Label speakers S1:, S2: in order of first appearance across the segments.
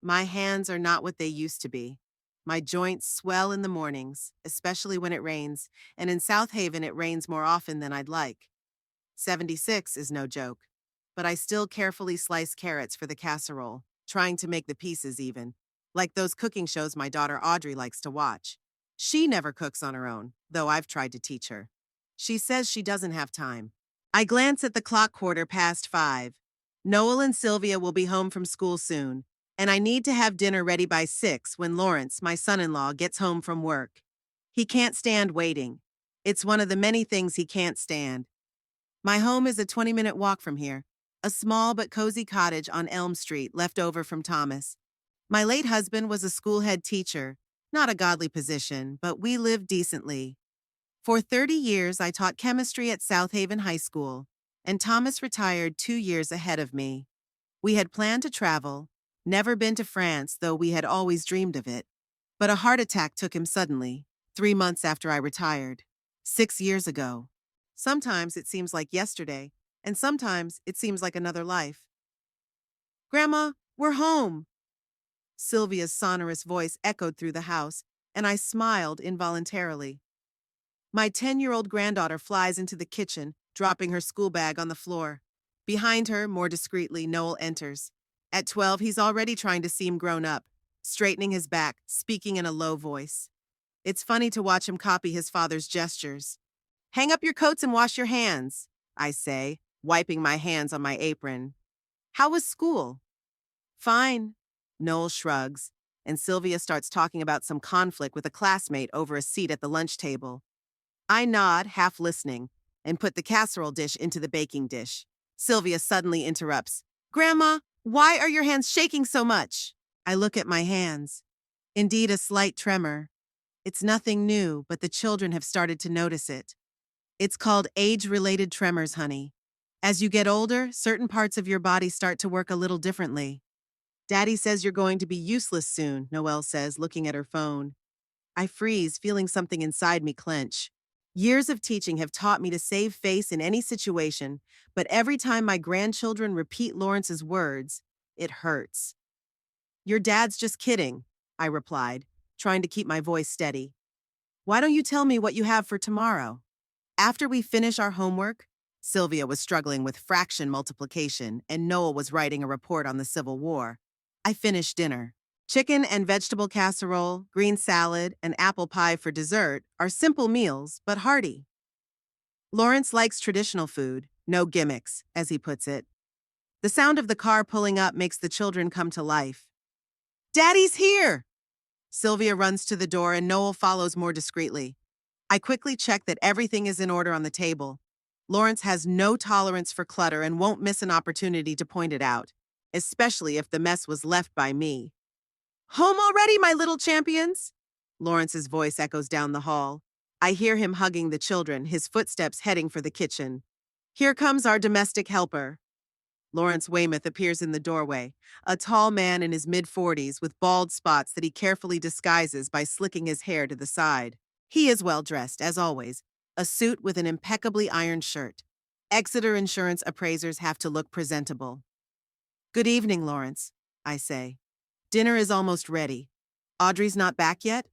S1: My hands are not what they used to be. My joints swell in the mornings, especially when it rains, and in South Haven it rains more often than I'd like. 76 is no joke. But I still carefully slice carrots for the casserole, trying to make the pieces even, like those cooking shows my daughter Audrey likes to watch. She never cooks on her own, though I've tried to teach her. She says she doesn't have time. I glance at the clock 5:15. Noel and Sylvia will be home from school soon, and I need to have dinner ready by 6 when Lawrence, my son-in-law, gets home from work. He can't stand waiting. It's one of the many things he can't stand. My home is a 20-minute walk from here, a small but cozy cottage on Elm Street left over from Thomas. My late husband was a school head teacher, not a godly position, but we lived decently. For 30 years, I taught chemistry at South Haven High School, and Thomas retired 2 years ahead of me. We had planned to travel, never been to France, though we had always dreamed of it. But a heart attack took him suddenly, 3 months after I retired. 6 years ago. Sometimes it seems like yesterday, and sometimes it seems like another life. Grandma, we're home! Sylvia's sonorous voice echoed through the house, and I smiled involuntarily. My 10-year-old granddaughter flies into the kitchen, dropping her school bag on the floor. Behind her, more discreetly, Noel enters. At 12, he's already trying to seem grown up, straightening his back, speaking in a low voice. It's funny to watch him copy his father's gestures. Hang up your coats and wash your hands, I say, wiping my hands on my apron. How was school? Fine. Noel shrugs, and Sylvia starts talking about some conflict with a classmate over a seat at the lunch table. I nod, half listening, and put the casserole dish into the baking dish. Sylvia suddenly interrupts. Grandma, why are your hands shaking so much? I look at my hands. Indeed, a slight tremor. It's nothing new, but the children have started to notice it. It's called age-related tremors, honey. As you get older, certain parts of your body start to work a little differently. Daddy says you're going to be useless soon, Noelle says, looking at her phone. I freeze, feeling something inside me clench. Years of teaching have taught me to save face in any situation, but every time my grandchildren repeat Lawrence's words, it hurts. Your dad's just kidding, I replied, trying to keep my voice steady. Why don't you tell me what you have for tomorrow? After we finish our homework, Sylvia was struggling with fraction multiplication and Noel was writing a report on the Civil War. I finished dinner. Chicken and vegetable casserole, green salad, and apple pie for dessert are simple meals, but hearty. Lawrence likes traditional food, no gimmicks, as he puts it. The sound of the car pulling up makes the children come to life. Daddy's here! Sylvia runs to the door and Noel follows more discreetly. I quickly check that everything is in order on the table. Lawrence has no tolerance for clutter and won't miss an opportunity to point it out, especially if the mess was left by me. Home already, my little champions? Lawrence's voice echoes down the hall. I hear him hugging the children, his footsteps heading for the kitchen. Here comes our domestic helper. Lawrence Weymouth appears in the doorway, a tall man in his mid-40s with bald spots that he carefully disguises by slicking his hair to the side. He is well dressed, as always, a suit with an impeccably ironed shirt. Exeter Insurance appraisers have to look presentable. Good evening, Lawrence, I say. Dinner is almost ready. Audrey's not back yet?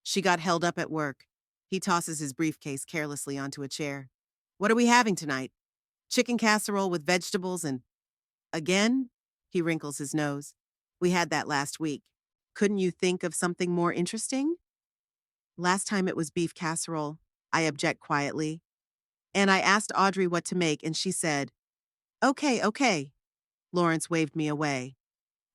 S1: She got held up at work. He tosses his briefcase carelessly onto a chair. What are we having tonight? Chicken casserole with vegetables and... Again? He wrinkles his nose. We had that last week. Couldn't you think of something more interesting? Last time it was beef casserole, I object quietly. And I asked Audrey what to make and she said, okay. Lawrence waved me away.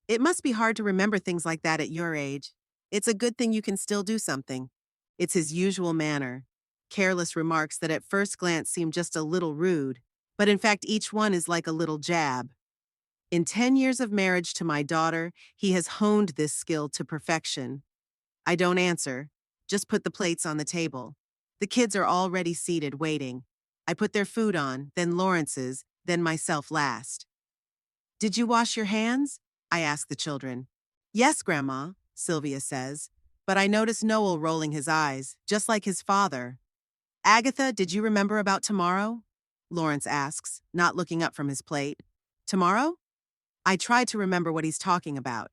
S1: It must be hard to remember things like that at your age. It's a good thing you can still do something. It's his usual manner. Careless remarks that at first glance seem just a little rude, but in fact each one is like a little jab. In 10 years of marriage to my daughter, he has honed this skill to perfection. I don't answer, just put the plates on the table. The kids are already seated, waiting. I put their food on, then Lawrence's, then myself last. Did you wash your hands? I ask the children. Yes, Grandma, Sylvia says, but I notice Noel rolling his eyes, just like his father. Agatha, did you remember about tomorrow? Lawrence asks, not looking up from his plate. Tomorrow? I try to remember what he's talking about.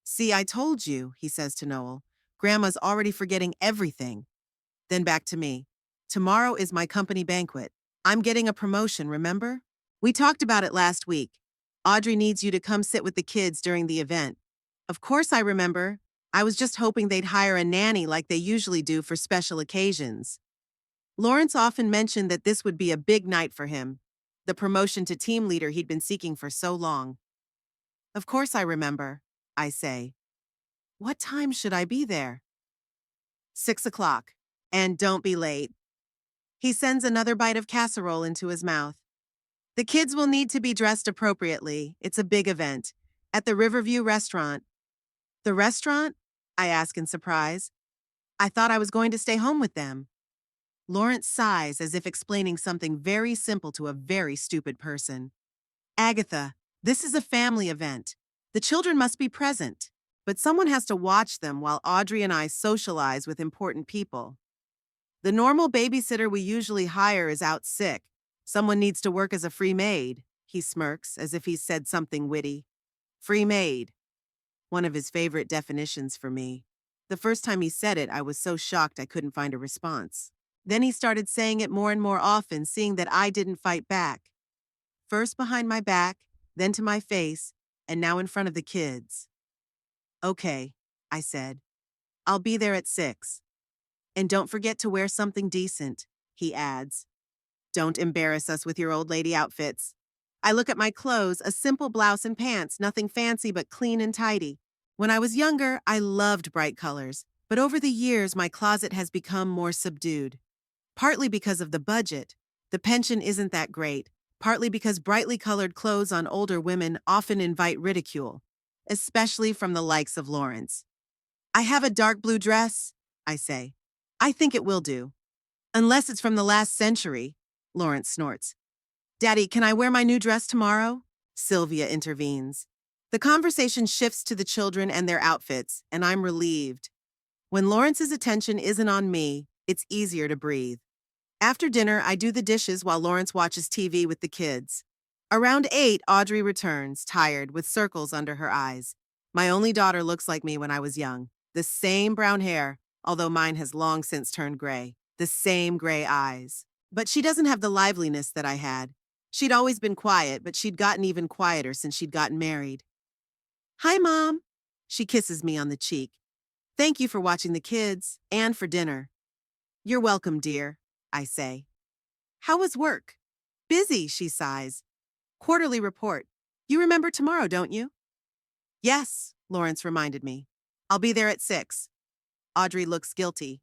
S1: See, I told you, he says to Noel. Grandma's already forgetting everything. Then back to me. Tomorrow is my company banquet. I'm getting a promotion, remember? We talked about it last week. Audrey needs you to come sit with the kids during the event. Of course I remember. I was just hoping they'd hire a nanny like they usually do for special occasions. Lawrence often mentioned that this would be a big night for him, the promotion to team leader he'd been seeking for so long. Of course I remember, I say. What time should I be there? 6 o'clock. And don't be late. He sends another bite of casserole into his mouth. The kids will need to be dressed appropriately. It's a big event. At the Riverview restaurant. The restaurant? I ask in surprise. I thought I was going to stay home with them. Lawrence sighs as if explaining something very simple to a very stupid person. Agatha, this is a family event. The children must be present. But someone has to watch them while Audrey and I socialize with important people. The normal babysitter we usually hire is out sick. Someone needs to work as a free maid, he smirks as if he's said something witty. Free maid. One of his favorite definitions for me. The first time he said it, I was so shocked I couldn't find a response. Then he started saying it more and more often, seeing that I didn't fight back. First behind my back, then to my face, and now in front of the kids. Okay, I said. I'll be there at 6. And don't forget to wear something decent, he adds. Don't embarrass us with your old lady outfits. I look at my clothes, a simple blouse and pants, nothing fancy but clean and tidy. When I was younger, I loved bright colors, but over the years my closet has become more subdued. Partly because of the budget. The pension isn't that great. Partly because brightly colored clothes on older women often invite ridicule, especially from the likes of Lawrence. I have a dark blue dress, I say. I think it will do. Unless it's from the last century, Lawrence snorts. Daddy, can I wear my new dress tomorrow? Sylvia intervenes. The conversation shifts to the children and their outfits, and I'm relieved. When Lawrence's attention isn't on me, it's easier to breathe. After dinner, I do the dishes while Lawrence watches TV with the kids. Around 8, Audrey returns, tired, with circles under her eyes. My only daughter looks like me when I was young. The same brown hair, although mine has long since turned gray. The same gray eyes. But she doesn't have the liveliness that I had. She'd always been quiet, but she'd gotten even quieter since she'd gotten married. Hi, Mom. She kisses me on the cheek. Thank you for watching the kids and for dinner. You're welcome, dear, I say. How was work? Busy, she sighs. Quarterly report. You remember tomorrow, don't you? Yes, Lawrence reminded me. I'll be there at 6. Audrey looks guilty.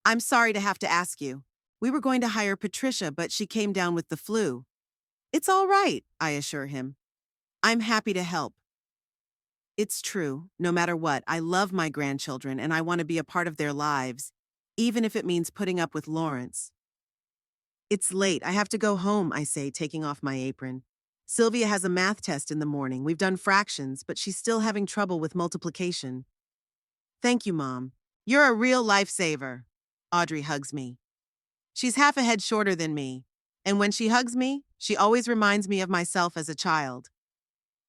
S1: I'm sorry to have to ask you. We were going to hire Patricia, but she came down with the flu. It's all right, I assure him. I'm happy to help. It's true. No matter what, I love my grandchildren and I want to be a part of their lives, even if it means putting up with Lawrence. It's late. I have to go home, I say, taking off my apron. Sylvia has a math test in the morning. We've done fractions, but she's still having trouble with multiplication. Thank you, Mom. You're a real lifesaver. Audrey hugs me. She's half a head shorter than me, and when she hugs me, she always reminds me of myself as a child.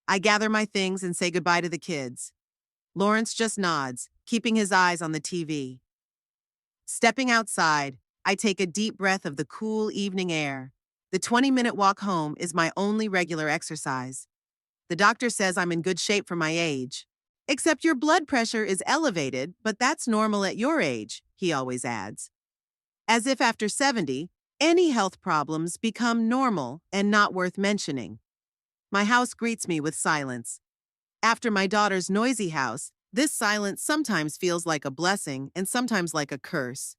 S1: I gather my things and say goodbye to the kids. Lawrence just nods, keeping his eyes on the TV. Stepping outside, I take a deep breath of the cool evening air. The 20-minute walk home is my only regular exercise. The doctor says I'm in good shape for my age. Except your blood pressure is elevated, but that's normal at your age, he always adds. As if after 70, any health problems become normal and not worth mentioning. My house greets me with silence. After my daughter's noisy house, this silence sometimes feels like a blessing and sometimes like a curse.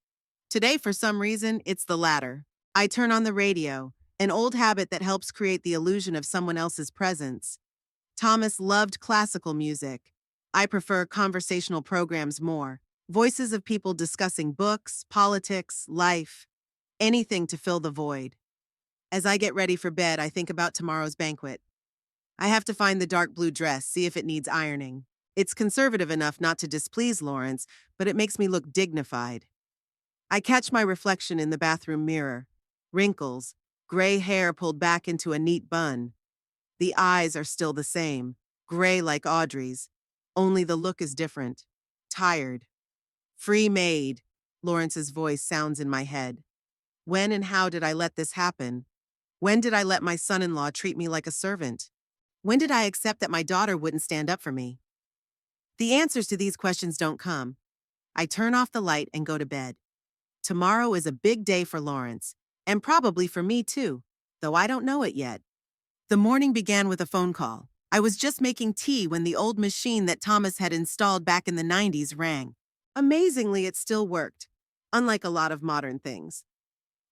S1: Today, for some reason, it's the latter. I turn on the radio, an old habit that helps create the illusion of someone else's presence. Thomas loved classical music. I prefer conversational programs more. Voices of people discussing books, politics, life, anything to fill the void. As I get ready for bed, I think about tomorrow's banquet. I have to find the dark blue dress, see if it needs ironing. It's conservative enough not to displease Lawrence, but it makes me look dignified. I catch my reflection in the bathroom mirror. Wrinkles, gray hair pulled back into a neat bun. The eyes are still the same, gray like Audrey's. Only the look is different. Tired. Free Maid, Lawrence's voice sounds in my head. When and how did I let this happen? When did I let my son-in-law treat me like a servant? When did I accept that my daughter wouldn't stand up for me? The answers to these questions don't come. I turn off the light and go to bed. Tomorrow is a big day for Lawrence, and probably for me too, though I don't know it yet. The morning began with a phone call. I was just making tea when the old machine that Thomas had installed back in the 90s rang. Amazingly, it still worked, unlike a lot of modern things.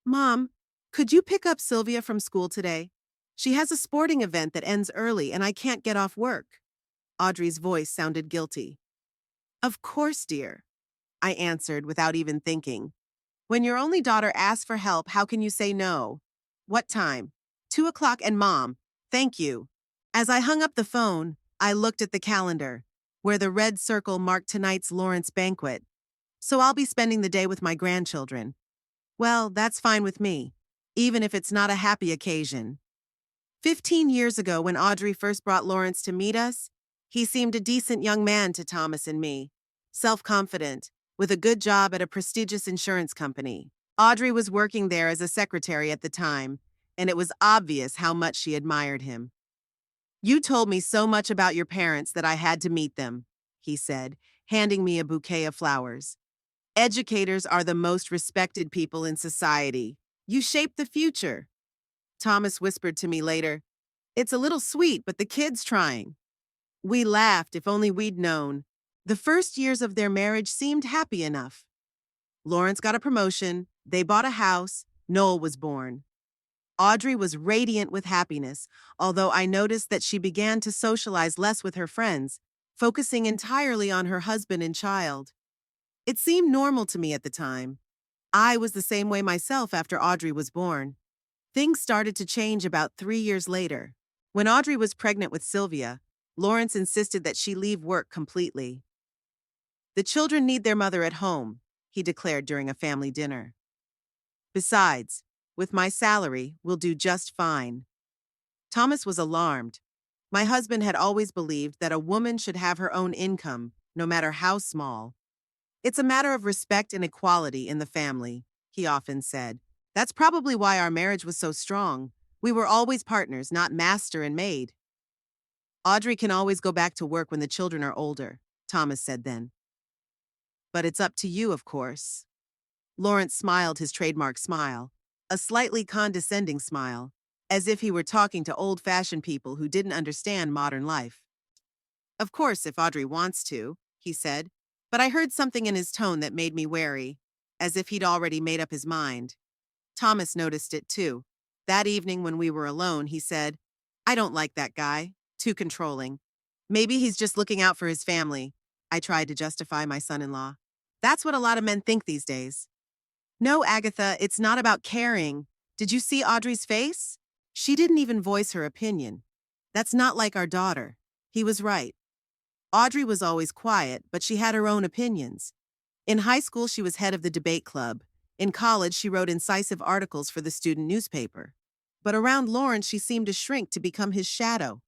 S1: Mom, could you pick up Sylvia from school today? She has a sporting event that ends early and I can't get off work. Audrey's voice sounded guilty. Of course, dear, I answered without even thinking. When your only daughter asks for help, how can you say no? What time? 2 o'clock and Mom, thank you. As I hung up the phone, I looked at the calendar, where the red circle marked tonight's Lawrence banquet. So I'll be spending the day with my grandchildren. Well, that's fine with me, even if it's not a happy occasion. 15 years ago, when Audrey first brought Lawrence to meet us, he seemed a decent young man to Thomas and me, self-confident, with a good job at a prestigious insurance company. Audrey was working there as a secretary at the time, and it was obvious how much she admired him. You told me so much about your parents that I had to meet them, he said, handing me a bouquet of flowers. Educators are the most respected people in society. You shape the future. Thomas whispered to me later, it's a little sweet, but the kid's trying. We laughed, if only we'd known. The first years of their marriage seemed happy enough. Lawrence got a promotion, they bought a house, Noel was born. Audrey was radiant with happiness, although I noticed that she began to socialize less with her friends, focusing entirely on her husband and child. It seemed normal to me at the time. I was the same way myself after Audrey was born. Things started to change about 3 years later. When Audrey was pregnant with Sylvia, Lawrence insisted that she leave work completely. The children need their mother at home, he declared during a family dinner. Besides, with my salary, we'll do just fine. Thomas was alarmed. My husband had always believed that a woman should have her own income, no matter how small. It's a matter of respect and equality in the family, he often said. That's probably why our marriage was so strong. We were always partners, not master and maid. Audrey can always go back to work when the children are older, Thomas said then. But it's up to you, of course. Lawrence smiled his trademark smile, a slightly condescending smile, as if he were talking to old-fashioned people who didn't understand modern life. Of course, if Audrey wants to, he said, but I heard something in his tone that made me wary, as if he'd already made up his mind. Thomas noticed it too. That evening when we were alone, he said, I don't like that guy, too controlling. Maybe he's just looking out for his family. I tried to justify my son-in-law. That's what a lot of men think these days. No, Agatha, it's not about caring. Did you see Audrey's face? She didn't even voice her opinion. That's not like our daughter. He was right. Audrey was always quiet, but she had her own opinions. In high school, she was head of the debate club. In college, she wrote incisive articles for the student newspaper. But around Lawrence, she seemed to shrink to become his shadow.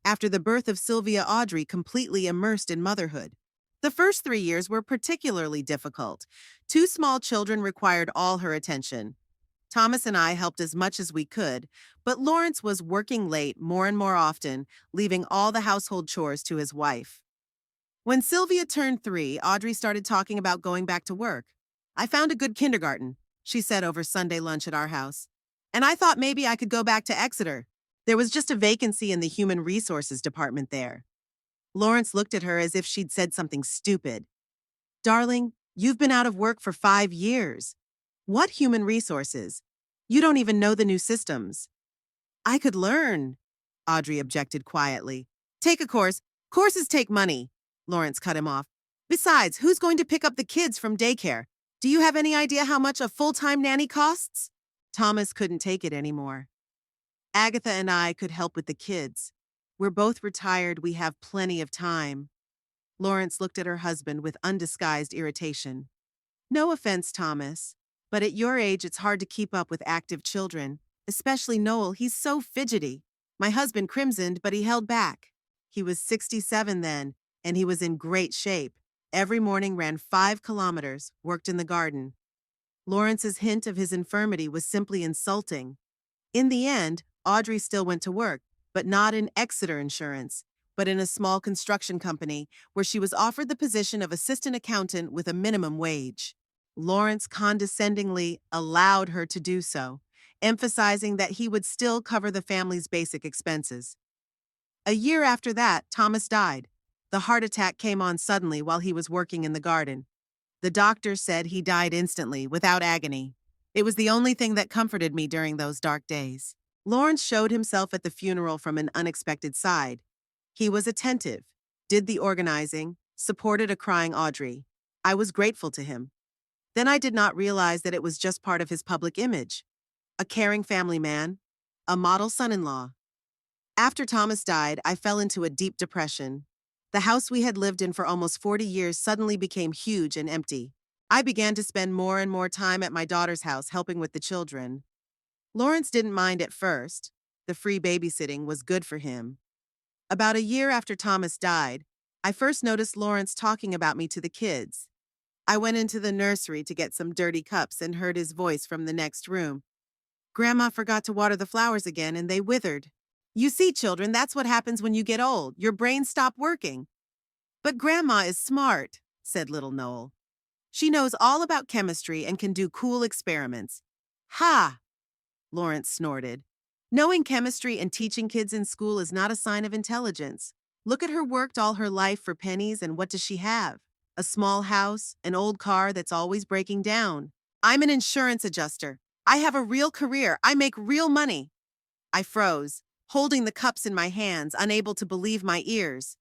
S1: After the birth of Sylvia, Audrey completely immersed in motherhood. The first 3 years were particularly difficult. 2 small children required all her attention. Thomas and I helped as much as we could, but Lawrence was working late more and more often, leaving all the household chores to his wife. When Sylvia turned 3, Audrey started talking about going back to work. I found a good kindergarten, she said over Sunday lunch at our house. And I thought maybe I could go back to Exeter. There was just a vacancy in the human resources department there. Lawrence looked at her as if she'd said something stupid. Darling, you've been out of work for 5 years. What human resources? You don't even know the new systems. I could learn, Audrey objected quietly. Take a course. Courses take money, Lawrence cut him off. Besides, who's going to pick up the kids from daycare? Do you have any idea how much a full-time nanny costs? Thomas couldn't take it anymore. Agatha and I could help with the kids. We're both retired, we have plenty of time. Lawrence looked at her husband with undisguised irritation. No offense, Thomas, but at your age it's hard to keep up with active children, especially Noel, he's so fidgety. My husband crimsoned, but he held back. He was 67 then, and he was in great shape. Every morning ran 5 kilometers, worked in the garden. Lawrence's hint of his infirmity was simply insulting. In the end, Audrey still went to work, but not in Exeter Insurance, but in a small construction company where she was offered the position of assistant accountant with a minimum wage. Lawrence condescendingly allowed her to do so, emphasizing that he would still cover the family's basic expenses. A year after that, Thomas died. The heart attack came on suddenly while he was working in the garden. The doctor said he died instantly, without agony. It was the only thing that comforted me during those dark days. Lawrence showed himself at the funeral from an unexpected side. He was attentive, did the organizing, supported a crying Audrey. I was grateful to him. Then I did not realize that it was just part of his public image. A caring family man, a model son-in-law. After Thomas died, I fell into a deep depression. The house we had lived in for almost 40 years suddenly became huge and empty. I began to spend more and more time at my daughter's house helping with the children. Lawrence didn't mind at first. The free babysitting was good for him. About a year after Thomas died, I first noticed Lawrence talking about me to the kids. I went into the nursery to get some dirty cups and heard his voice from the next room. Grandma forgot to water the flowers again and they withered. You see, children, that's what happens when you get old. Your brains stop working. But Grandma is smart, said little Noel. She knows all about chemistry and can do cool experiments. Ha! Lawrence snorted. Knowing chemistry and teaching kids in school is not a sign of intelligence. Look at her worked all her life for pennies, and what does she have? A small house, an old car that's always breaking down. I'm an insurance adjuster. I have a real career. I make real money. I froze, holding the cups in my hands, unable to believe my ears.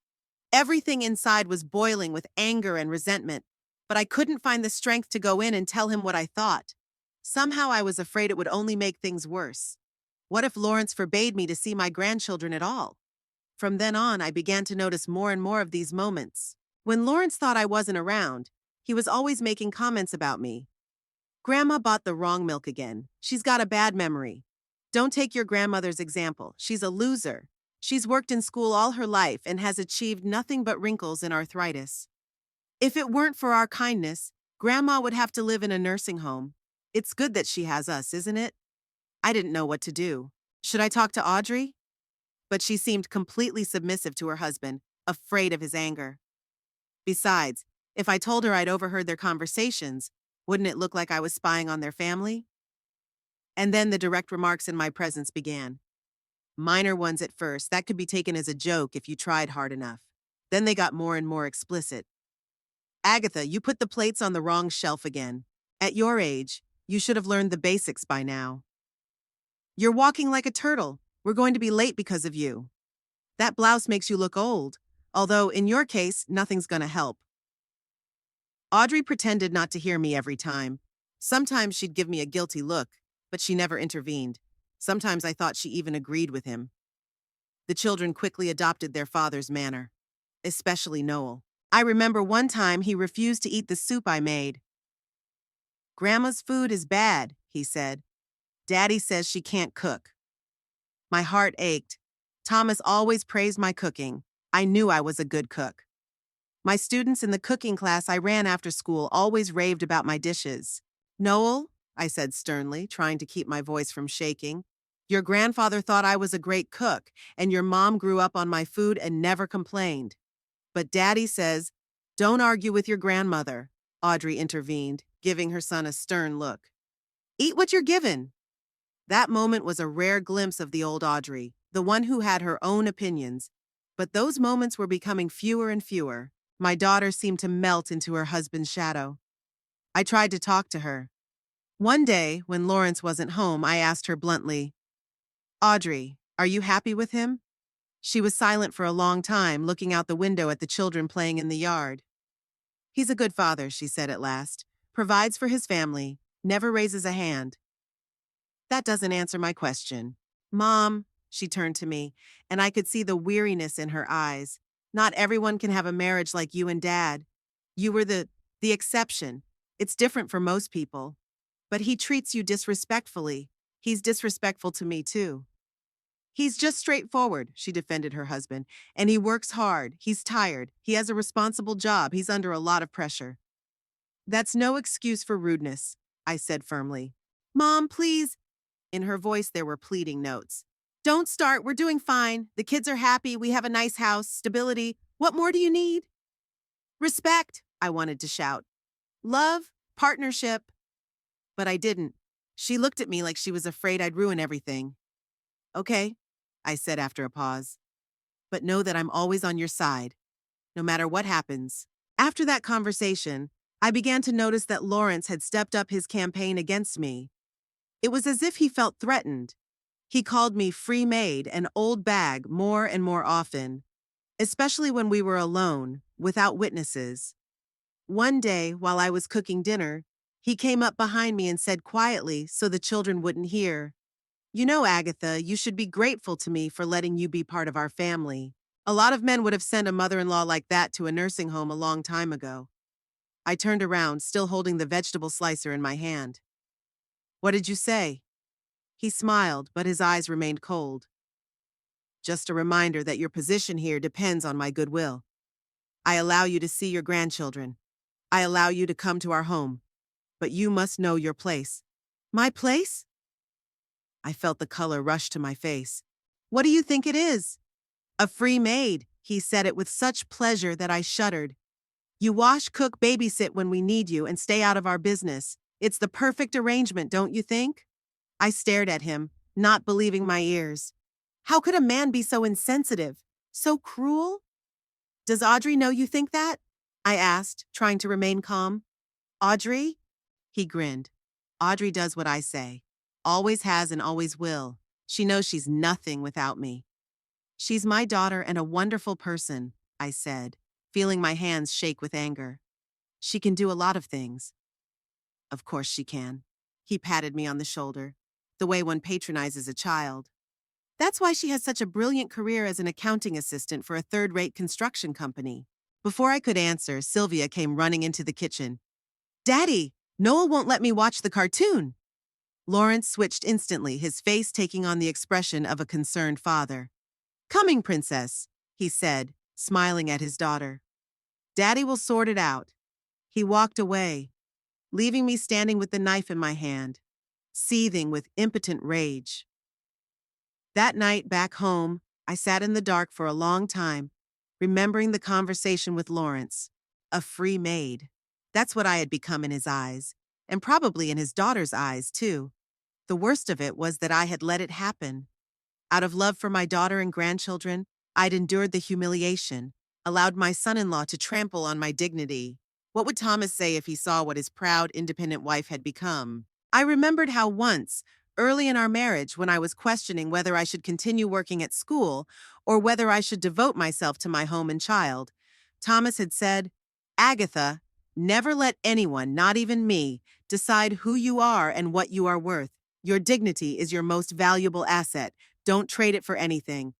S1: Everything inside was boiling with anger and resentment, but I couldn't find the strength to go in and tell him what I thought. Somehow I was afraid it would only make things worse. What if Lawrence forbade me to see my grandchildren at all? From then on, I began to notice more and more of these moments. When Lawrence thought I wasn't around, he was always making comments about me. Grandma bought the wrong milk again. She's got a bad memory. Don't take your grandmother's example. She's a loser. She's worked in school all her life and has achieved nothing but wrinkles and arthritis. If it weren't for our kindness, Grandma would have to live in a nursing home. It's good that she has us, isn't it? I didn't know what to do. Should I talk to Audrey? But she seemed completely submissive to her husband, afraid of his anger. Besides, if I told her I'd overheard their conversations, wouldn't it look like I was spying on their family? And then the direct remarks in my presence began. Minor ones at first, that could be taken as a joke if you tried hard enough. Then they got more and more explicit. Agatha, you put the plates on the wrong shelf again. At your age, you should have learned the basics by now. You're walking like a turtle. We're going to be late because of you. That blouse makes you look old, although in your case, nothing's gonna help. Audrey pretended not to hear me every time. Sometimes she'd give me a guilty look, but she never intervened. Sometimes I thought she even agreed with him. The children quickly adopted their father's manner, especially Noel. I remember one time he refused to eat the soup I made. Grandma's food is bad, he said. Daddy says she can't cook. My heart ached. Thomas always praised my cooking. I knew I was a good cook. My students in the cooking class I ran after school always raved about my dishes. Noel, I said sternly, trying to keep my voice from shaking, your grandfather thought I was a great cook, and your mom grew up on my food and never complained. But Daddy says, don't argue with your grandmother, Audrey intervened, giving her son a stern look. Eat what you're given. That moment was a rare glimpse of the old Audrey, the one who had her own opinions. But those moments were becoming fewer and fewer. My daughter seemed to melt into her husband's shadow. I tried to talk to her. One day, when Lawrence wasn't home, I asked her bluntly, Audrey, are you happy with him? She was silent for a long time, looking out the window at the children playing in the yard. He's a good father, she said at last. Provides for his family, never raises a hand. That doesn't answer my question. Mom, she turned to me, and I could see the weariness in her eyes. Not everyone can have a marriage like you and Dad. You were the exception. It's different for most people. But he treats you disrespectfully. He's disrespectful to me, too. He's just straightforward, she defended her husband. And he works hard. He's tired. He has a responsible job. He's under a lot of pressure. That's no excuse for rudeness, I said firmly. Mom, please. In her voice, there were pleading notes. Don't start. We're doing fine. The kids are happy. We have a nice house, stability. What more do you need? Respect, I wanted to shout. Love, partnership. But I didn't. She looked at me like she was afraid I'd ruin everything. Okay, I said after a pause. But know that I'm always on your side, no matter what happens. After that conversation, I began to notice that Lawrence had stepped up his campaign against me. It was as if he felt threatened. He called me free maid and old bag more and more often, especially when we were alone, without witnesses. One day, while I was cooking dinner, he came up behind me and said quietly so the children wouldn't hear, You know, Agatha, you should be grateful to me for letting you be part of our family. A lot of men would have sent a mother-in-law like that to a nursing home a long time ago. I turned around, still holding the vegetable slicer in my hand. What did you say? He smiled, but his eyes remained cold. Just a reminder that your position here depends on my goodwill. I allow you to see your grandchildren. I allow you to come to our home. But you must know your place. My place? I felt the color rush to my face. What do you think it is? A free maid, he said it with such pleasure that I shuddered. You wash, cook, babysit when we need you and stay out of our business. It's the perfect arrangement, don't you think? I stared at him, not believing my ears. How could a man be so insensitive? So cruel? Does Audrey know you think that? I asked, trying to remain calm. Audrey? He grinned. Audrey does what I say. Always has and always will. She knows she's nothing without me. She's my daughter and a wonderful person, I said, feeling my hands shake with anger. She can do a lot of things. Of course she can. He patted me on the shoulder, the way one patronizes a child. That's why she has such a brilliant career as an accounting assistant for a third-rate construction company. Before I could answer, Sylvia came running into the kitchen. Daddy, Noel won't let me watch the cartoon. Lawrence switched instantly, his face taking on the expression of a concerned father. Coming, princess, he said, smiling at his daughter. Daddy will sort it out. He walked away, leaving me standing with the knife in my hand, seething with impotent rage. That night, back home, I sat in the dark for a long time, remembering the conversation with Lawrence. A free maid. That's what I had become in his eyes, and probably in his daughter's eyes, too. The worst of it was that I had let it happen. Out of love for my daughter and grandchildren, I'd endured the humiliation, allowed my son-in-law to trample on my dignity. What would Thomas say if he saw what his proud, independent wife had become? I remembered how once, early in our marriage, when I was questioning whether I should continue working at school or whether I should devote myself to my home and child, Thomas had said, Agatha, never let anyone, not even me, decide who you are and what you are worth. Your dignity is your most valuable asset. Don't trade it for anything.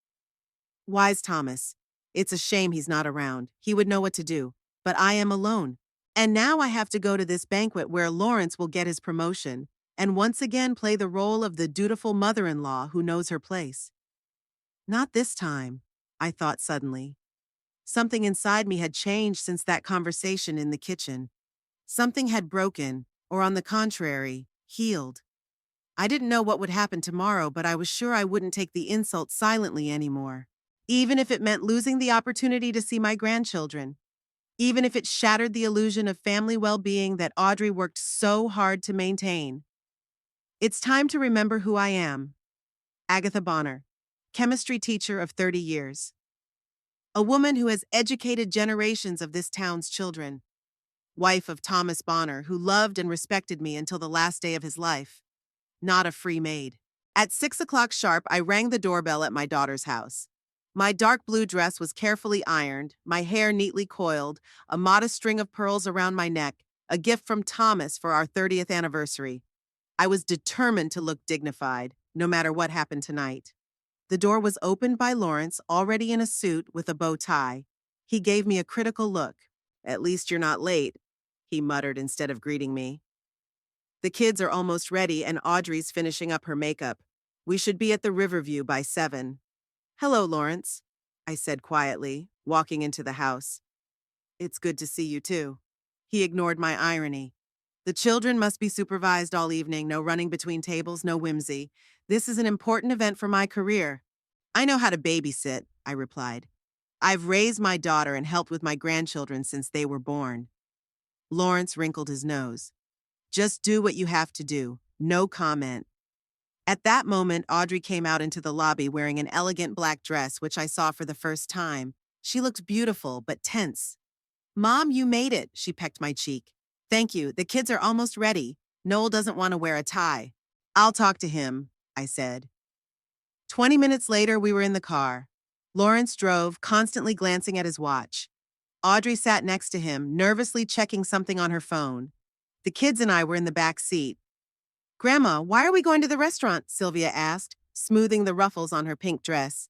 S1: Wise Thomas. It's a shame he's not around. He would know what to do. But I am alone. And now I have to go to this banquet where Lawrence will get his promotion and once again play the role of the dutiful mother-in-law who knows her place. Not this time, I thought suddenly. Something inside me had changed since that conversation in the kitchen. Something had broken, or on the contrary, healed. I didn't know what would happen tomorrow, but I was sure I wouldn't take the insult silently anymore. Even if it meant losing the opportunity to see my grandchildren. Even if it shattered the illusion of family well-being that Audrey worked so hard to maintain. It's time to remember who I am. Agatha Bonner, chemistry teacher of 30 years. A woman who has educated generations of this town's children. Wife of Thomas Bonner, who loved and respected me until the last day of his life. Not a free maid. At 6 o'clock sharp, I rang the doorbell at my daughter's house. My dark blue dress was carefully ironed, my hair neatly coiled, a modest string of pearls around my neck, a gift from Thomas for our 30th anniversary. I was determined to look dignified, no matter what happened tonight. The door was opened by Lawrence, already in a suit with a bow tie. He gave me a critical look. At least you're not late, he muttered instead of greeting me. The kids are almost ready and Audrey's finishing up her makeup. We should be at the Riverview by 7. Hello, Lawrence, I said quietly, walking into the house. It's good to see you too. He ignored my irony. The children must be supervised all evening, no running between tables, no whimsy. This is an important event for my career. I know how to babysit, I replied. I've raised my daughter and helped with my grandchildren since they were born. Lawrence wrinkled his nose. Just do what you have to do. No comment. At that moment, Audrey came out into the lobby wearing an elegant black dress, which I saw for the first time. She looked beautiful, but tense. Mom, you made it, she pecked my cheek. Thank you, the kids are almost ready. Noel doesn't want to wear a tie. I'll talk to him, I said. 20 minutes later, we were in the car. Lawrence drove, constantly glancing at his watch. Audrey sat next to him, nervously checking something on her phone. The kids and I were in the back seat. Grandma, why are we going to the restaurant? Sylvia asked, smoothing the ruffles on her pink dress.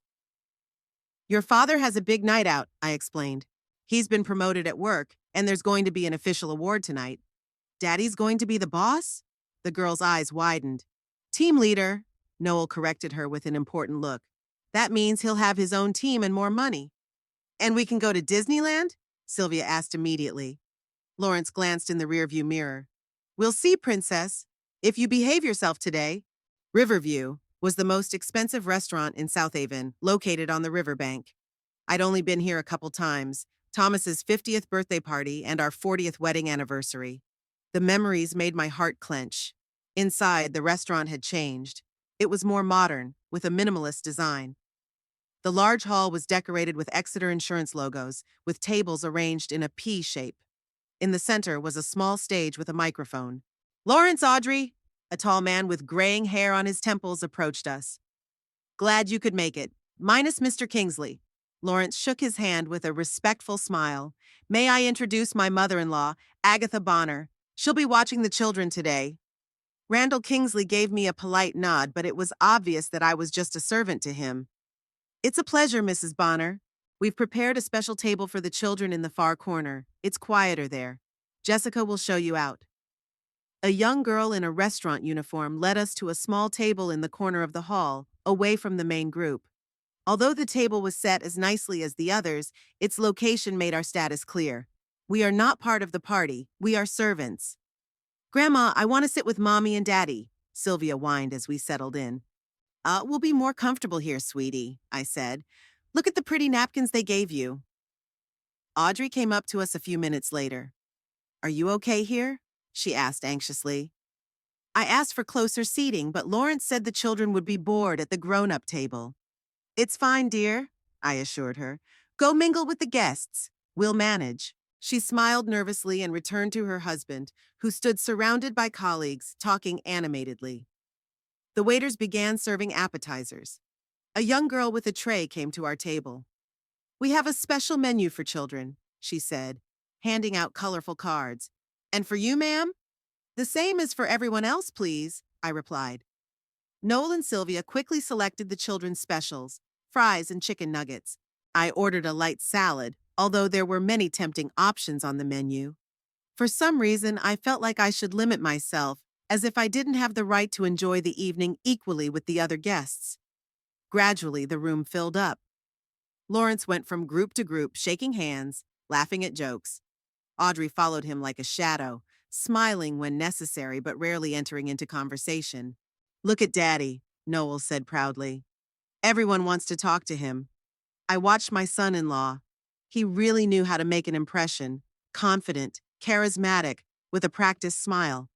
S1: Your father has a big night out, I explained. He's been promoted at work, and there's going to be an official award tonight. Daddy's going to be the boss? The girl's eyes widened. Team leader, Noel corrected her with an important look. That means he'll have his own team and more money. And we can go to Disneyland? Sylvia asked immediately. Lawrence glanced in the rearview mirror. We'll see, Princess. If you behave yourself today. Riverview was the most expensive restaurant in South Haven, located on the riverbank. I'd only been here a couple times, Thomas's 50th birthday party and our 40th wedding anniversary. The memories made my heart clench. Inside, the restaurant had changed. It was more modern, with a minimalist design. The large hall was decorated with Exeter Insurance logos, with tables arranged in a P shape. In the center was a small stage with a microphone. Lawrence, Audrey, a tall man with graying hair on his temples, approached us. Glad you could make it, minus Mr. Kingsley. Lawrence shook his hand with a respectful smile. May I introduce my mother-in-law, Agatha Bonner. She'll be watching the children today. Randall Kingsley gave me a polite nod, but it was obvious that I was just a servant to him. It's a pleasure, Mrs. Bonner. We've prepared a special table for the children in the far corner. It's quieter there. Jessica will show you out. A young girl in a restaurant uniform led us to a small table in the corner of the hall, away from the main group. Although the table was set as nicely as the others, its location made our status clear. We are not part of the party, we are servants. Grandma, I want to sit with Mommy and Daddy, Sylvia whined as we settled in. We'll be more comfortable here, sweetie, I said. Look at the pretty napkins they gave you. Audrey came up to us a few minutes later. Are you okay here? She asked anxiously. I asked for closer seating, but Lawrence said the children would be bored at the grown-up table. It's fine, dear, I assured her. Go mingle with the guests. We'll manage. She smiled nervously and returned to her husband, who stood surrounded by colleagues, talking animatedly. The waiters began serving appetizers. A young girl with a tray came to our table. We have a special menu for children, she said, handing out colorful cards. And for you, ma'am? The same as for everyone else, please, I replied. Noel and Sylvia quickly selected the children's specials, fries and chicken nuggets. I ordered a light salad, although there were many tempting options on the menu. For some reason, I felt like I should limit myself, as if I didn't have the right to enjoy the evening equally with the other guests. Gradually, the room filled up. Lawrence went from group to group, shaking hands, laughing at jokes. Audrey followed him like a shadow, smiling when necessary but rarely entering into conversation. Look at Daddy, Noel said proudly. Everyone wants to talk to him. I watched my son-in-law. He really knew how to make an impression, confident, charismatic, with a practiced smile.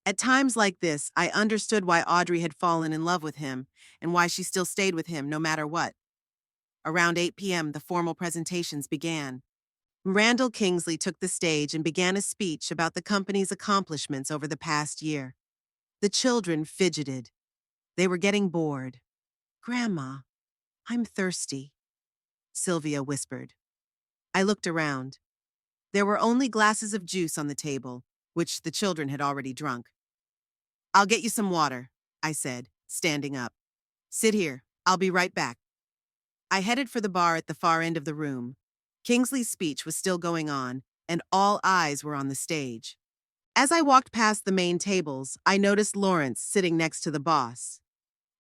S1: At times like this, I understood why Audrey had fallen in love with him and why she still stayed with him no matter what. Around 8 p.m., the formal presentations began. Randall Kingsley took the stage and began a speech about the company's accomplishments over the past year. The children fidgeted. They were getting bored. Grandma, I'm thirsty, Sylvia whispered. I looked around. There were only glasses of juice on the table, which the children had already drunk. I'll get you some water, I said, standing up. Sit here. I'll be right back. I headed for the bar at the far end of the room. Kingsley's speech was still going on, and all eyes were on the stage. As I walked past the main tables, I noticed Lawrence sitting next to the boss.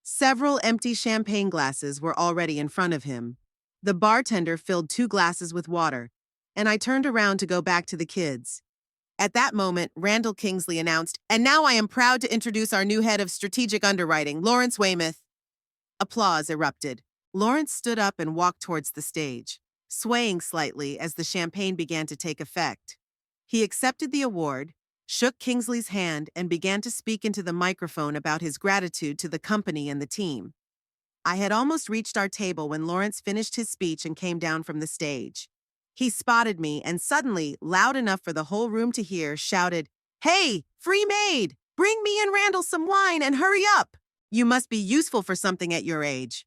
S1: Several empty champagne glasses were already in front of him. The bartender filled 2 glasses with water, and I turned around to go back to the kids. At that moment, Randall Kingsley announced, "And now I am proud to introduce our new head of strategic underwriting, Lawrence Weymouth." Applause erupted. Lawrence stood up and walked towards the stage, swaying slightly as the champagne began to take effect. He accepted the award, shook Kingsley's hand, and began to speak into the microphone about his gratitude to the company and the team. I had almost reached our table when Lawrence finished his speech and came down from the stage. He spotted me and suddenly, loud enough for the whole room to hear, shouted, "Hey, free Maid! Bring me and Randall some wine and hurry up! You must be useful for something at your age."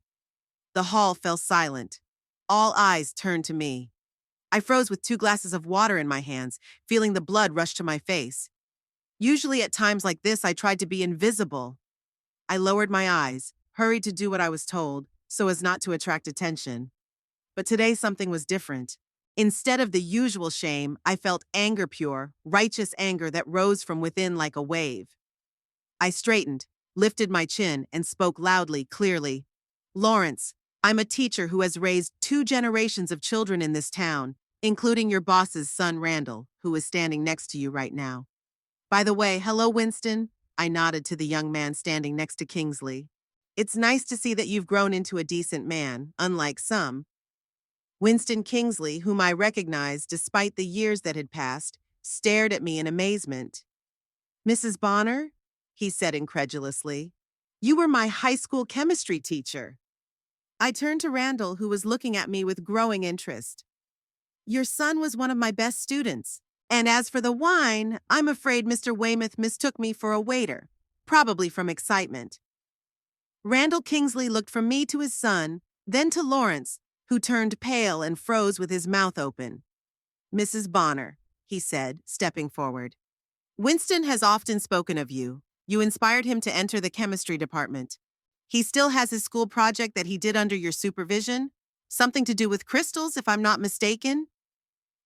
S1: The hall fell silent. All eyes turned to me. I froze with 2 glasses of water in my hands, feeling the blood rush to my face. Usually at times like this, I tried to be invisible. I lowered my eyes, hurried to do what I was told, so as not to attract attention. But today something was different. Instead of the usual shame, I felt anger, pure, righteous anger that rose from within like a wave. I straightened, lifted my chin, and spoke loudly, clearly. "Lawrence, I'm a teacher who has raised 2 generations of children in this town, including your boss's son Randall, who is standing next to you right now. By the way, hello, Winston." I nodded to the young man standing next to Kingsley. "It's nice to see that you've grown into a decent man, unlike some." Winston Kingsley, whom I recognized despite the years that had passed, stared at me in amazement. "Mrs. Bonner?" he said incredulously. "You were my high school chemistry teacher." I turned to Randall, who was looking at me with growing interest. "Your son was one of my best students. And as for the wine, I'm afraid Mr. Weymouth mistook me for a waiter, probably from excitement." Randall Kingsley looked from me to his son, then to Lawrence, who turned pale and froze with his mouth open. "Mrs. Bonner," he said, stepping forward. "Winston has often spoken of you. You inspired him to enter the chemistry department. He still has his school project that he did under your supervision. Something to do with crystals, if I'm not mistaken."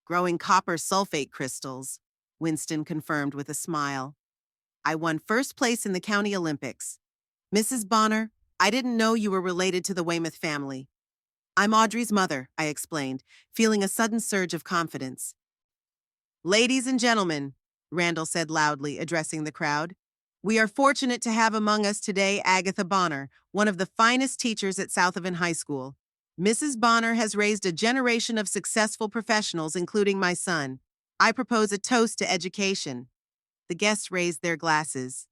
S1: "Growing copper sulfate crystals," Winston confirmed with a smile. "I won first place in the county Olympics. Mrs. Bonner, I didn't know you were related to the Weymouth family." "I'm Audrey's mother," I explained, feeling a sudden surge of confidence. "Ladies and gentlemen," Randall said loudly, addressing the crowd, "we are fortunate to have among us today Agatha Bonner, one of the finest teachers at Southaven High School. Mrs. Bonner has raised a generation of successful professionals, including my son. I propose a toast to education." The guests raised their glasses.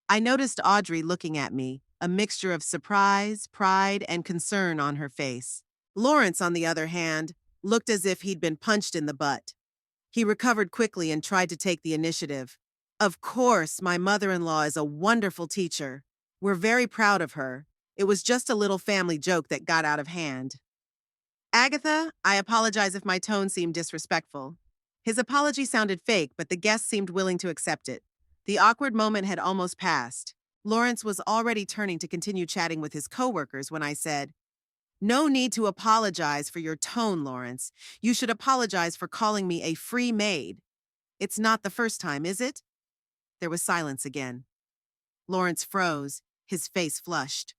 S1: I noticed Audrey looking at me, a mixture of surprise, pride, and concern on her face. Lawrence, on the other hand, looked as if he'd been punched in the butt. He recovered quickly and tried to take the initiative. "Of course, my mother-in-law is a wonderful teacher. We're very proud of her. It was just a little family joke that got out of hand." "Agatha, I apologize if my tone seemed disrespectful." His apology sounded fake, but the guests seemed willing to accept it. The awkward moment had almost passed. Lawrence was already turning to continue chatting with his coworkers when I said, "No need to apologize for your tone, Lawrence. You should apologize for calling me a free maid. It's not the first time, is it?" There was silence again. Lawrence froze, his face flushed.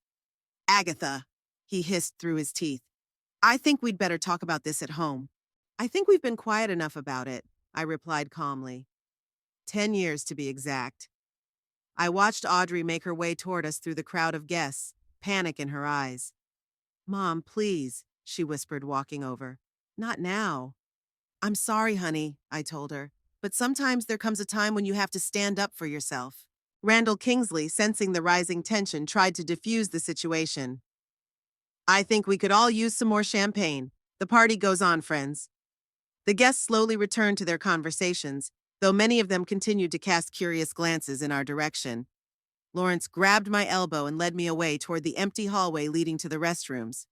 S1: "Agatha," he hissed through his teeth, "I think we'd better talk about this at home." "I think we've been quiet enough about it," I replied calmly. 10 years to be exact. I watched Audrey make her way toward us through the crowd of guests, panic in her eyes. "Mom, please," she whispered, walking over. "Not now." "I'm sorry, honey," I told her, "but sometimes there comes a time when you have to stand up for yourself." Randall Kingsley, sensing the rising tension, tried to diffuse the situation. "I think we could all use some more champagne. The party goes on, friends." The guests slowly returned to their conversations, though many of them continued to cast curious glances in our direction. Lawrence grabbed my elbow and led me away toward the empty hallway leading to the restrooms.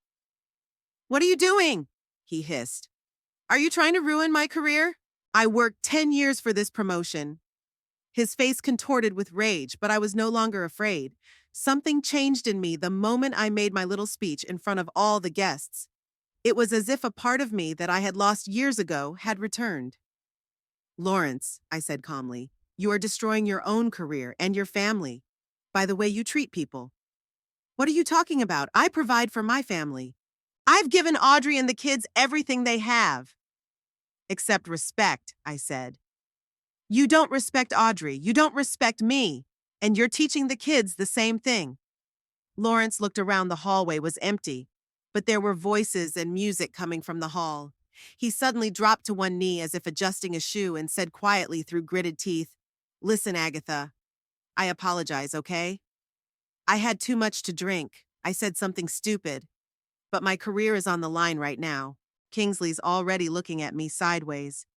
S1: "What are you doing?" he hissed. "Are you trying to ruin my career? I worked 10 years for this promotion." His face contorted with rage, but I was no longer afraid. Something changed in me the moment I made my little speech in front of all the guests. It was as if a part of me that I had lost years ago had returned. "Lawrence," I said calmly, "you are destroying your own career and your family by the way you treat people." What are you talking about? I provide for my family. I've given Audrey and the kids everything they have. Except respect, I said. You don't respect Audrey. You don't respect me. And you're teaching the kids the same thing. Lawrence looked around. The hallway was empty, but there were voices and music coming from the hall. He suddenly dropped to one knee as if adjusting a shoe and said quietly through gritted teeth, "Listen, Agatha, I apologize, okay? I had too much to drink. I said something stupid. But my career is on the line right now. Kingsley's already looking at me sideways.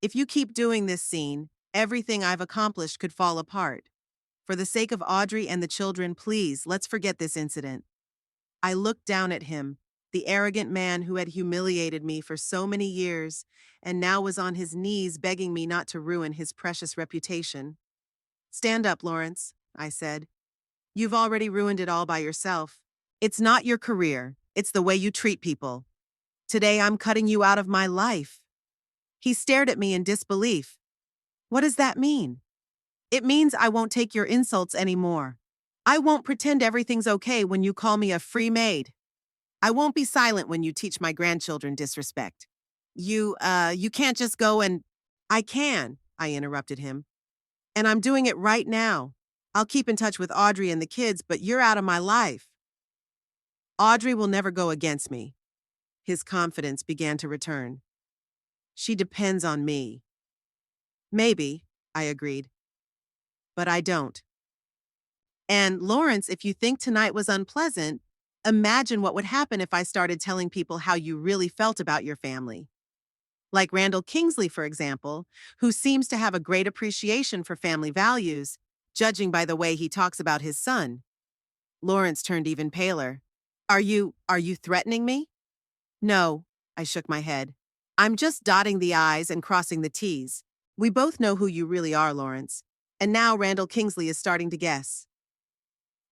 S1: If you keep doing this scene, everything I've accomplished could fall apart. For the sake of Audrey and the children, please, let's forget this incident." I looked down at him, the arrogant man who had humiliated me for so many years and now was on his knees begging me not to ruin his precious reputation. "Stand up, Lawrence," I said. "You've already ruined it all by yourself. It's not your career, it's the way you treat people. Today I'm cutting you out of my life." He stared at me in disbelief. "What does that mean?" "It means I won't take your insults anymore. I won't pretend everything's okay when you call me a free maid. I won't be silent when you teach my grandchildren disrespect. You can't just go and—" "I can," I interrupted him. "And I'm doing it right now. I'll keep in touch with Audrey and the kids, but you're out of my life." "Audrey will never go against me." His confidence began to return. "She depends on me." "Maybe," I agreed. "But I don't. And Lawrence, if you think tonight was unpleasant, imagine what would happen if I started telling people how you really felt about your family. Like Randall Kingsley, for example, who seems to have a great appreciation for family values, judging by the way he talks about his son." Lawrence turned even paler. Are you threatening me?" "No," I shook my head. "I'm just dotting the I's and crossing the T's. We both know who you really are, Lawrence. And now Randall Kingsley is starting to guess."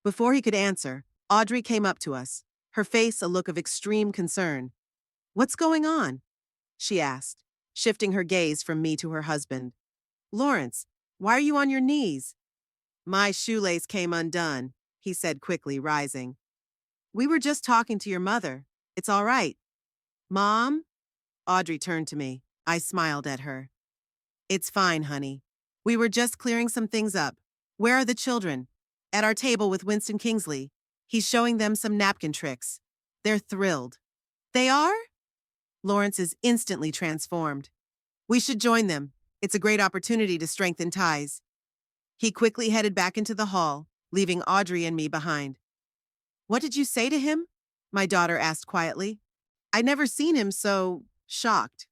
S1: Before he could answer, Audrey came up to us, her face a look of extreme concern. "What's going on?" she asked, shifting her gaze from me to her husband. "Lawrence, why are you on your knees?" "My shoelace came undone," he said quickly, rising. "We were just talking to your mother. It's all right." "Mom?" Audrey turned to me. I smiled at her. "It's fine, honey. We were just clearing some things up. Where are the children?" "At our table with Winston Kingsley. He's showing them some napkin tricks. They're thrilled." "They are?" Lawrence is instantly transformed. "We should join them. It's a great opportunity to strengthen ties." He quickly headed back into the hall, leaving Audrey and me behind. "What did you say to him?" my daughter asked quietly. "I'd never seen him so shocked."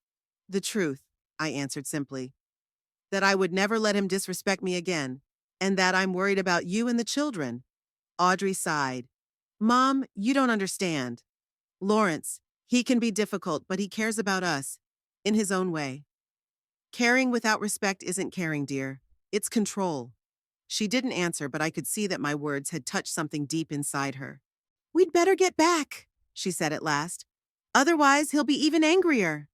S1: "The truth," I answered simply. "That I would never let him disrespect me again, and that I'm worried about you and the children." Audrey sighed. "Mom, you don't understand. Lawrence, he can be difficult, but he cares about us, in his own way. Caring without respect isn't caring, dear. It's control." She didn't answer, but I could see that my words had touched something deep inside her. "We'd better get back," she said at last. "Otherwise, he'll be even angrier."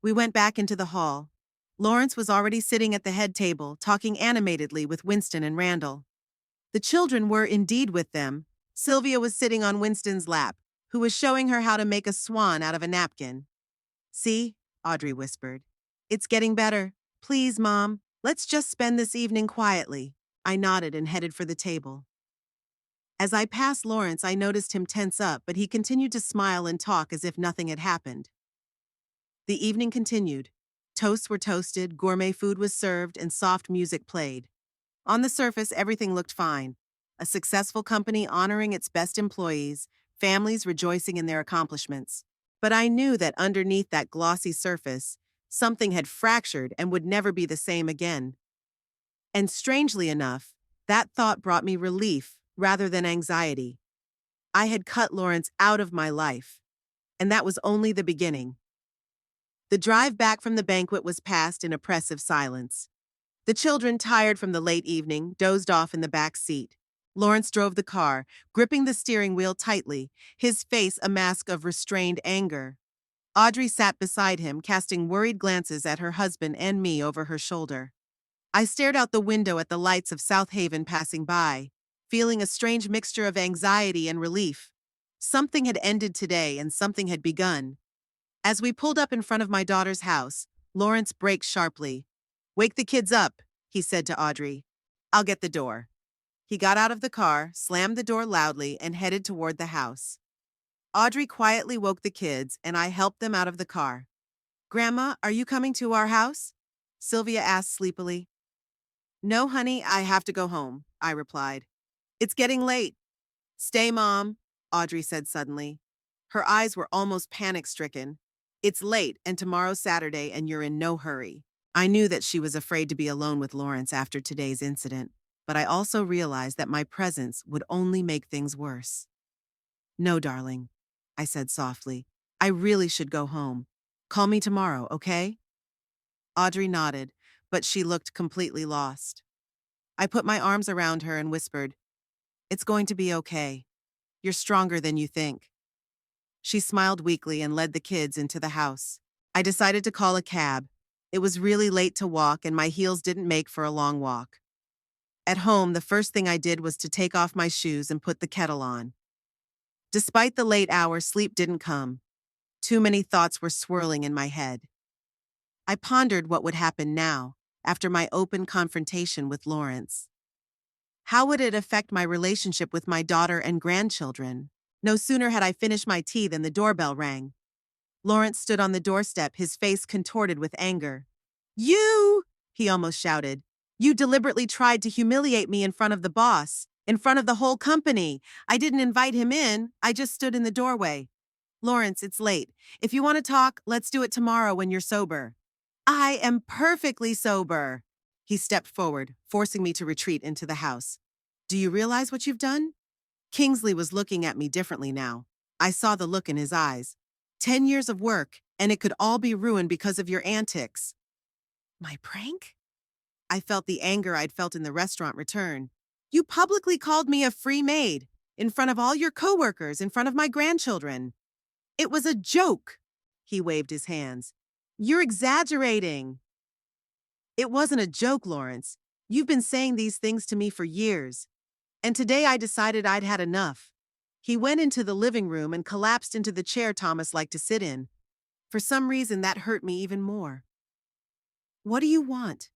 S1: We went back into the hall. Lawrence was already sitting at the head table, talking animatedly with Winston and Randall. The children were indeed with them. Sylvia was sitting on Winston's lap, who was showing her how to make a swan out of a napkin. "See?" Audrey whispered. "It's getting better. Please, Mom, let's just spend this evening quietly." I nodded and headed for the table. As I passed Lawrence, I noticed him tense up, but he continued to smile and talk as if nothing had happened. The evening continued. Toasts were toasted, gourmet food was served, and soft music played. On the surface, everything looked fine. A successful company honoring its best employees, families rejoicing in their accomplishments. But I knew that underneath that glossy surface, something had fractured and would never be the same again. And strangely enough, that thought brought me relief rather than anxiety. I had cut Lawrence out of my life, and that was only the beginning. The drive back from the banquet was passed in oppressive silence. The children, tired from the late evening, dozed off in the back seat. Lawrence drove the car, gripping the steering wheel tightly, his face a mask of restrained anger. Audrey sat beside him, casting worried glances at her husband and me over her shoulder. I stared out the window at the lights of South Haven passing by, feeling a strange mixture of anxiety and relief. Something had ended today and something had begun. As we pulled up in front of my daughter's house, Lawrence braked sharply. "Wake the kids up," he said to Audrey. "I'll get the door." He got out of the car, slammed the door loudly, and headed toward the house. Audrey quietly woke the kids, and I helped them out of the car. "Grandma, are you coming to our house?" Sylvia asked sleepily. "No, honey, I have to go home," I replied. "It's getting late." "Stay, Mom," Audrey said suddenly. Her eyes were almost panic-stricken. "It's late, and tomorrow's Saturday, and you're in no hurry." I knew that she was afraid to be alone with Lawrence after today's incident, but I also realized that my presence would only make things worse. "No, darling," I said softly. "I really should go home. Call me tomorrow, okay?" Audrey nodded, but she looked completely lost. I put my arms around her and whispered, "It's going to be okay. You're stronger than you think." She smiled weakly and led the kids into the house. I decided to call a cab. It was really late to walk, and my heels didn't make for a long walk. At home, the first thing I did was to take off my shoes and put the kettle on. Despite the late hour, sleep didn't come. Too many thoughts were swirling in my head. I pondered what would happen now, after my open confrontation with Lawrence. How would it affect my relationship with my daughter and grandchildren? No sooner had I finished my tea than the doorbell rang. Lawrence stood on the doorstep, his face contorted with anger. "You!" he almost shouted. "You deliberately tried to humiliate me in front of the boss, in front of the whole company. I didn't invite him in, I just stood in the doorway. Lawrence, it's late. If you want to talk, let's do it tomorrow when you're sober." "I am perfectly sober." He stepped forward, forcing me to retreat into the house. "Do you realize what you've done?" Kingsley was looking at me differently now. I saw the look in his eyes. 10 years of work, and it could all be ruined because of your antics. My prank? I felt the anger I'd felt in the restaurant return. "You publicly called me a free maid, in front of all your coworkers, in front of my grandchildren. It was a joke." He waved his hands. "You're exaggerating." "It wasn't a joke, Lawrence. You've been saying these things to me for years. And today I decided I'd had enough." He went into the living room and collapsed into the chair Thomas liked to sit in. For some reason, that hurt me even more. "What do you want?"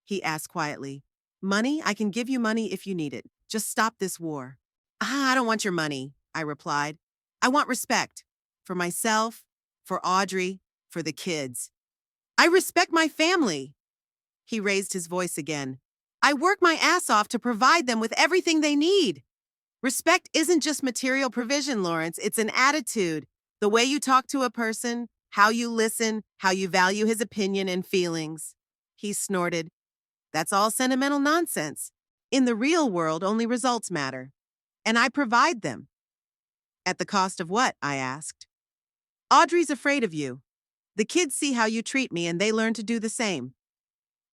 S1: he asked quietly. "Money? I can give you money if you need it. Just stop this war." "I don't want your money," I replied. "I want respect. For myself, for Audrey, for the kids. I respect my family." He raised his voice again. "I work my ass off to provide them with everything they need. Respect isn't just material provision, Lawrence. It's an attitude. The way you talk to a person, how you listen, how you value his opinion and feelings." He snorted. "That's all sentimental nonsense. In the real world, only results matter. And I provide them." "At the cost of what?" I asked. "Audrey's afraid of you. The kids see how you treat me and they learn to do the same.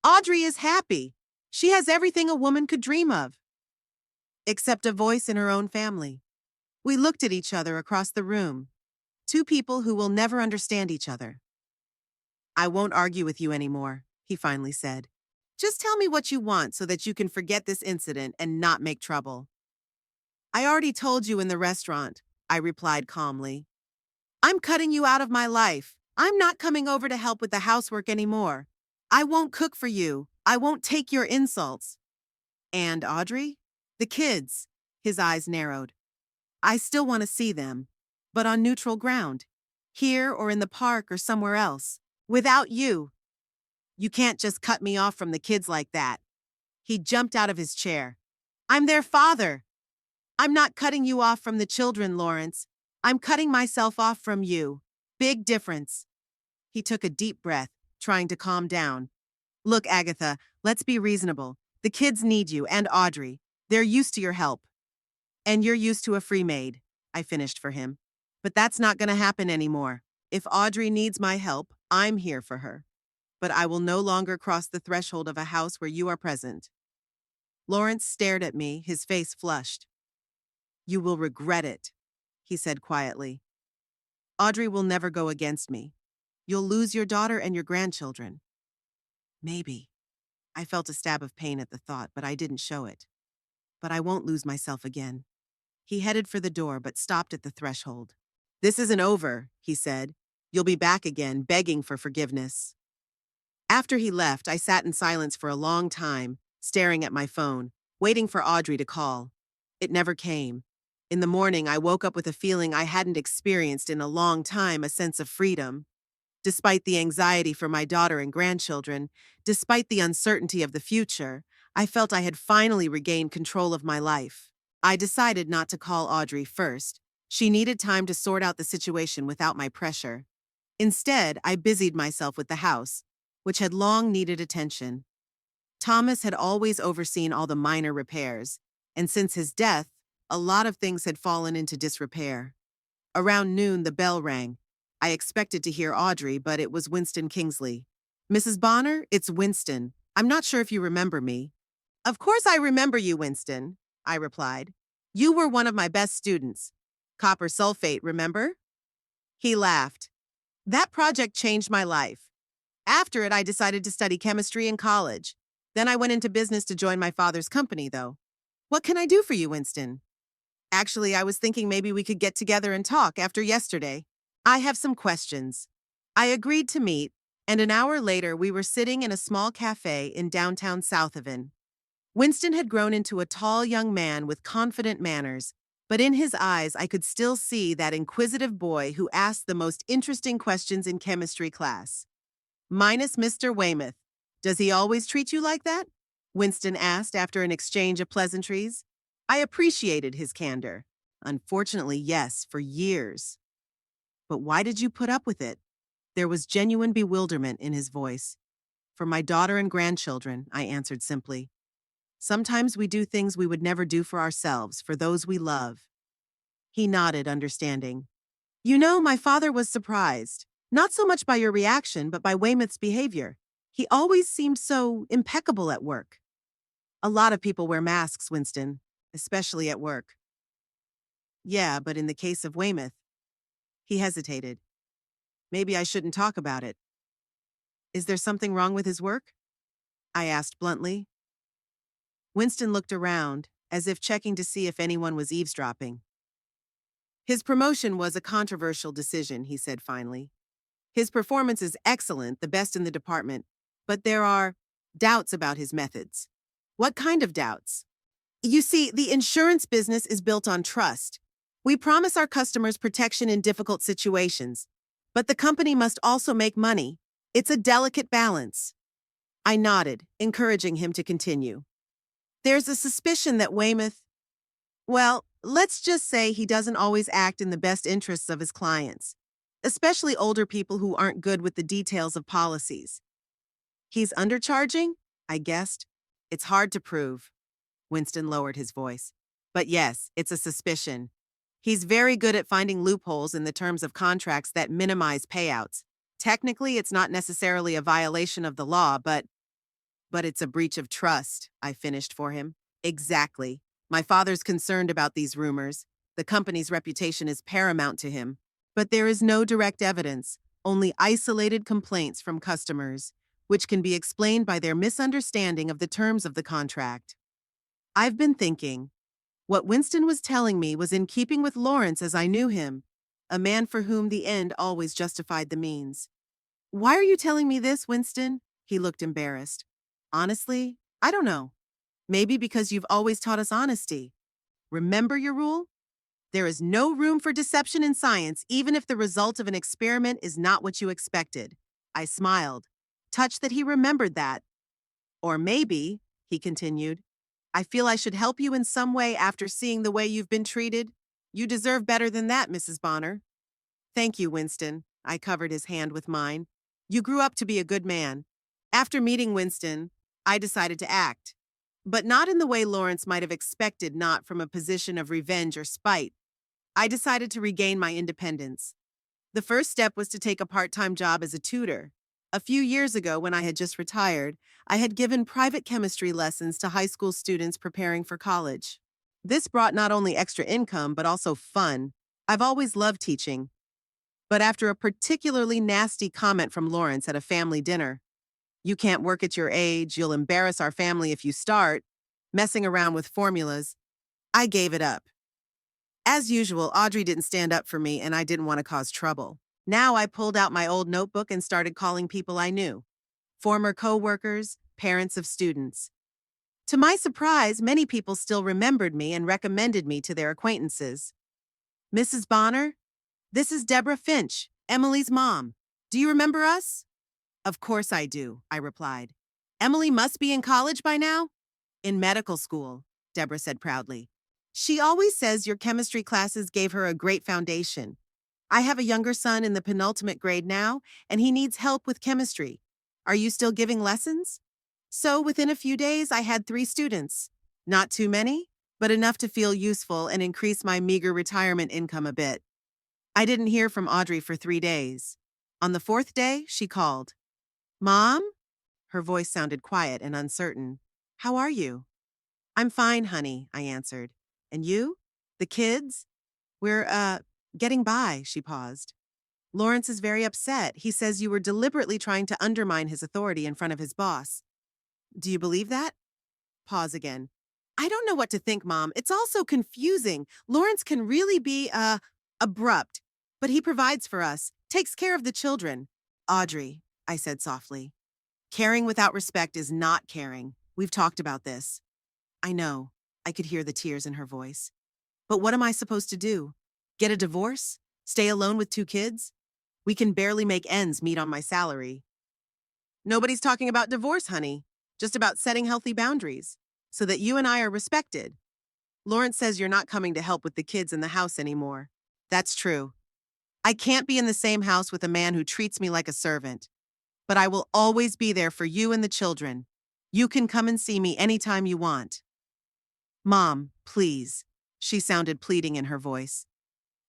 S1: Audrey is happy. She has everything a woman could dream of. Except a voice in her own family." We looked at each other across the room. Two people who will never understand each other. "I won't argue with you anymore," he finally said. "Just tell me what you want so that you can forget this incident and not make trouble." "I already told you in the restaurant," I replied calmly. "I'm cutting you out of my life. I'm not coming over to help with the housework anymore. I won't cook for you. I won't take your insults." "And Audrey? The kids?" His eyes narrowed. "I still want to see them, but on neutral ground. Here or in the park or somewhere else. Without you. You can't just cut me off from the kids like that." He jumped out of his chair. "I'm their father. I'm not cutting you off from the children, Lawrence. I'm cutting myself off from you. Big difference." He took a deep breath, trying to calm down. "Look, Agatha, let's be reasonable. The kids need you and Audrey. They're used to your help. And you're used to a free maid," I finished for him. "But that's not going to happen anymore. If Audrey needs my help, I'm here for her. But I will no longer cross the threshold of a house where you are present." Lawrence stared at me, his face flushed. "You will regret it," he said quietly. "Audrey will never go against me. You'll lose your daughter and your grandchildren." Maybe. I felt a stab of pain at the thought, but I didn't show it. but I won't lose myself again. He headed for the door but stopped at the threshold. This isn't over, he said. You'll be back again, begging for forgiveness. After he left, I sat in silence for a long time, staring at my phone, waiting for Audrey to call. It never came. In the morning, I woke up with a feeling I hadn't experienced in a long time, a sense of freedom. Despite the anxiety for my daughter and grandchildren, despite the uncertainty of the future, I felt I had finally regained control of my life. I decided not to call Audrey first. She needed time to sort out the situation without my pressure. Instead, I busied myself with the house, which had long needed attention. Thomas had always overseen all the minor repairs, and since his death, a lot of things had fallen into disrepair. Around noon, the bell rang. I expected to hear Audrey, but it was Winston Kingsley. Mrs. Bonner, it's Winston. I'm not sure if you remember me. Of course I remember you, Winston, I replied. You were one of my best students. Copper sulfate, remember? He laughed. That project changed my life. After it, I decided to study chemistry in college. Then I went into business to join my father's company, though. What can I do for you, Winston? Actually, I was thinking maybe we could get together and talk after yesterday. I have some questions. I agreed to meet, and an hour later we were sitting in a small cafe in downtown Southaven. Winston had grown into a tall young man with confident manners, but in his eyes I could still see that inquisitive boy who asked the most interesting questions in chemistry class. Minus Mr. Weymouth. Does he always treat you like that? Winston asked after an exchange of pleasantries. I appreciated his candor. Unfortunately, yes, for years. But why did you put up with it? There was genuine bewilderment in his voice. For my daughter and grandchildren, I answered simply. Sometimes we do things we would never do for ourselves, for those we love. He nodded, understanding. You know, my father was surprised. Not so much by your reaction, but by Weymouth's behavior. He always seemed so impeccable at work. A lot of people wear masks, Winston, especially at work. Yeah, but in the case of Weymouth, he hesitated. Maybe I shouldn't talk about it. Is there something wrong with his work? I asked bluntly. Winston looked around, as if checking to see if anyone was eavesdropping. His promotion was a controversial decision, he said finally. His performance is excellent, the best in the department, but there are doubts about his methods. What kind of doubts? You see, the insurance business is built on trust. We promise our customers protection in difficult situations, but the company must also make money. It's a delicate balance. I nodded, encouraging him to continue. There's a suspicion that Weymouth, well, let's just say he doesn't always act in the best interests of his clients, especially older people who aren't good with the details of policies. He's undercharging? I guessed. It's hard to prove. Winston lowered his voice. But yes, it's a suspicion. He's very good at finding loopholes in the terms of contracts that minimize payouts. Technically, it's not necessarily a violation of the law, but it's a breach of trust, I finished for him. Exactly. My father's concerned about these rumors. The company's reputation is paramount to him. But there is no direct evidence, only isolated complaints from customers, which can be explained by their misunderstanding of the terms of the contract. I've been thinking. What Winston was telling me was in keeping with Lawrence as I knew him, a man for whom the end always justified the means. Why are you telling me this, Winston? He looked embarrassed. Honestly, I don't know. Maybe because you've always taught us honesty. Remember your rule? There is no room for deception in science, even if the result of an experiment is not what you expected. I smiled, touched that he remembered that. Or maybe, he continued, I feel I should help you in some way after seeing the way you've been treated. You deserve better than that, Mrs. Bonner. Thank you, Winston. I covered his hand with mine. You grew up to be a good man. After meeting Winston, I decided to act. But not in the way Lawrence might have expected, not from a position of revenge or spite. I decided to regain my independence. The first step was to take a part-time job as a tutor. A few years ago, when I had just retired, I had given private chemistry lessons to high school students preparing for college. This brought not only extra income, but also fun. I've always loved teaching. But after a particularly nasty comment from Lawrence at a family dinner, "You can't work at your age, you'll embarrass our family if you start," messing around with formulas. I gave it up. As usual, Audrey didn't stand up for me and I didn't want to cause trouble. Now I pulled out my old notebook and started calling people I knew, former co-workers, parents of students. To my surprise, many people still remembered me and recommended me to their acquaintances. Mrs. Bonner, this is Deborah Finch, Emily's mom. Do you remember us? Of course I do, I replied. Emily must be in college by now? In medical school, Deborah said proudly. She always says your chemistry classes gave her a great foundation. I have a younger son in the penultimate grade now, and he needs help with chemistry. Are you still giving lessons? So within a few days, I had 3 students. Not too many, but enough to feel useful and increase my meager retirement income a bit. I didn't hear from Audrey for 3 days. On the 4th day, she called. Mom? Her voice sounded quiet and uncertain. How are you? I'm fine, honey, I answered. And you? The kids? We're getting by, she paused. Lawrence is very upset. He says you were deliberately trying to undermine his authority in front of his boss. Do you believe that? Pause again. I don't know what to think, Mom. It's all so confusing. Lawrence can really be, abrupt. But he provides for us, takes care of the children. Audrey, I said softly. Caring without respect is not caring. We've talked about this. I know. I could hear the tears in her voice. But what am I supposed to do? Get a divorce? Stay alone with 2 kids? We can barely make ends meet on my salary. Nobody's talking about divorce, honey. Just about setting healthy boundaries, so that you and I are respected. Lawrence says you're not coming to help with the kids in the house anymore. That's true. I can't be in the same house with a man who treats me like a servant. But I will always be there for you and the children. You can come and see me anytime you want. Mom, please. She sounded pleading in her voice.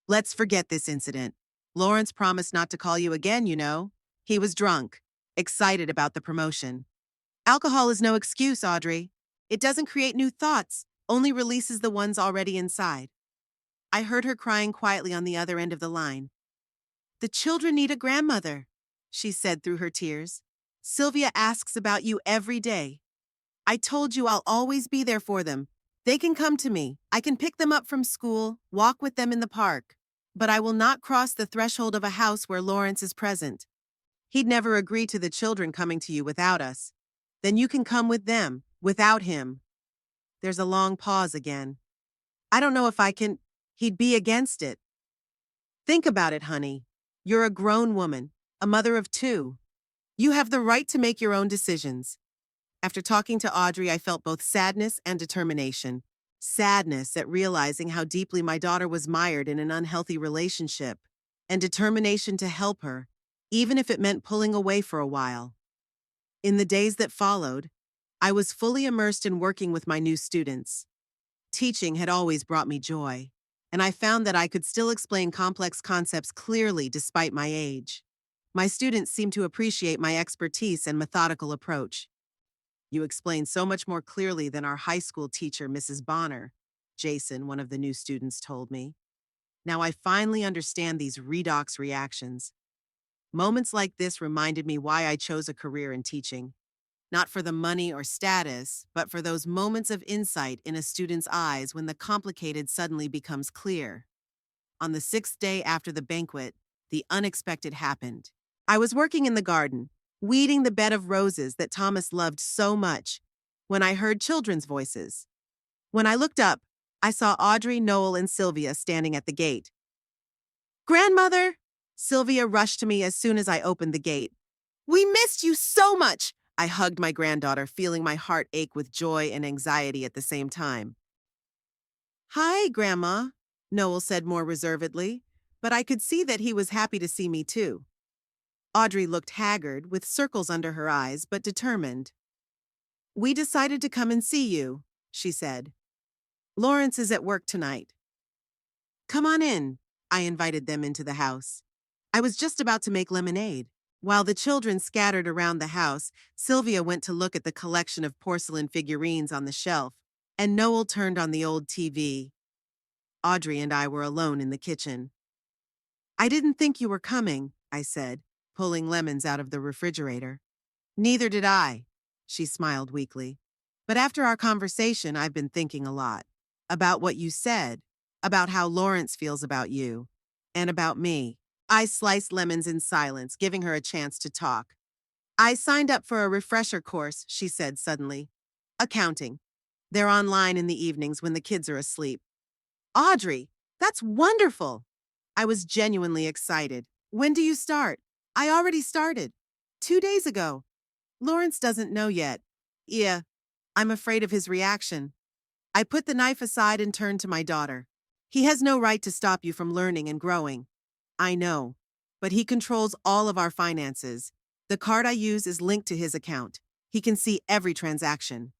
S1: Let's forget this incident. Lawrence promised not to call you again, you know. He was drunk, excited about the promotion. Alcohol is no excuse, Audrey. It doesn't create new thoughts, only releases the ones already inside. I heard her crying quietly on the other end of the line. The children need a grandmother, she said through her tears. Sylvia asks about you every day. I told you I'll always be there for them. They can come to me. I can pick them up from school, walk with them in the park. But I will not cross the threshold of a house where Lawrence is present. He'd never agree to the children coming to you without us. Then you can come with them, without him. There's a long pause again. I don't know if I can. He'd be against it. Think about it, honey. You're a grown woman, a mother of 2. You have the right to make your own decisions. After talking to Audrey, I felt both sadness and determination. Sadness at realizing how deeply my daughter was mired in an unhealthy relationship, and determination to help her, even if it meant pulling away for a while. In the days that followed, I was fully immersed in working with my new students. Teaching had always brought me joy, and I found that I could still explain complex concepts clearly despite my age. My students seemed to appreciate my expertise and methodical approach. You explain so much more clearly than our high school teacher, Mrs. Bonner, Jason, one of the new students, told me. Now I finally understand these redox reactions. Moments like this reminded me why I chose a career in teaching. Not for the money or status, but for those moments of insight in a student's eyes when the complicated suddenly becomes clear. On the 6th day after the banquet, the unexpected happened. I was working in the garden, weeding the bed of roses that Thomas loved so much, when I heard children's voices. When I looked up, I saw Audrey, Noel, and Sylvia standing at the gate. Grandmother! Sylvia rushed to me as soon as I opened the gate. We missed you so much! I hugged my granddaughter, feeling my heart ache with joy and anxiety at the same time. Hi, Grandma, Noel said more reservedly, but I could see that he was happy to see me too. Audrey looked haggard, with circles under her eyes, but determined. We decided to come and see you, she said. Lawrence is at work tonight. Come on in, I invited them into the house. I was just about to make lemonade. While the children scattered around the house, Sylvia went to look at the collection of porcelain figurines on the shelf, and Noel turned on the old TV. Audrey and I were alone in the kitchen. I didn't think you were coming, I said, pulling lemons out of the refrigerator. Neither did I, she smiled weakly. But after our conversation, I've been thinking a lot about what you said, about how Lawrence feels about you, and about me. I sliced lemons in silence, giving her a chance to talk. I signed up for a refresher course, she said suddenly. Accounting. They're online in the evenings when the kids are asleep. Audrey, that's wonderful. I was genuinely excited. When do you start? I already started. 2 days ago. Lawrence doesn't know yet. Yeah, I'm afraid of his reaction. I put the knife aside and turned to my daughter. He has no right to stop you from learning and growing. I know, but he controls all of our finances. The card I use is linked to his account. He can see every transaction.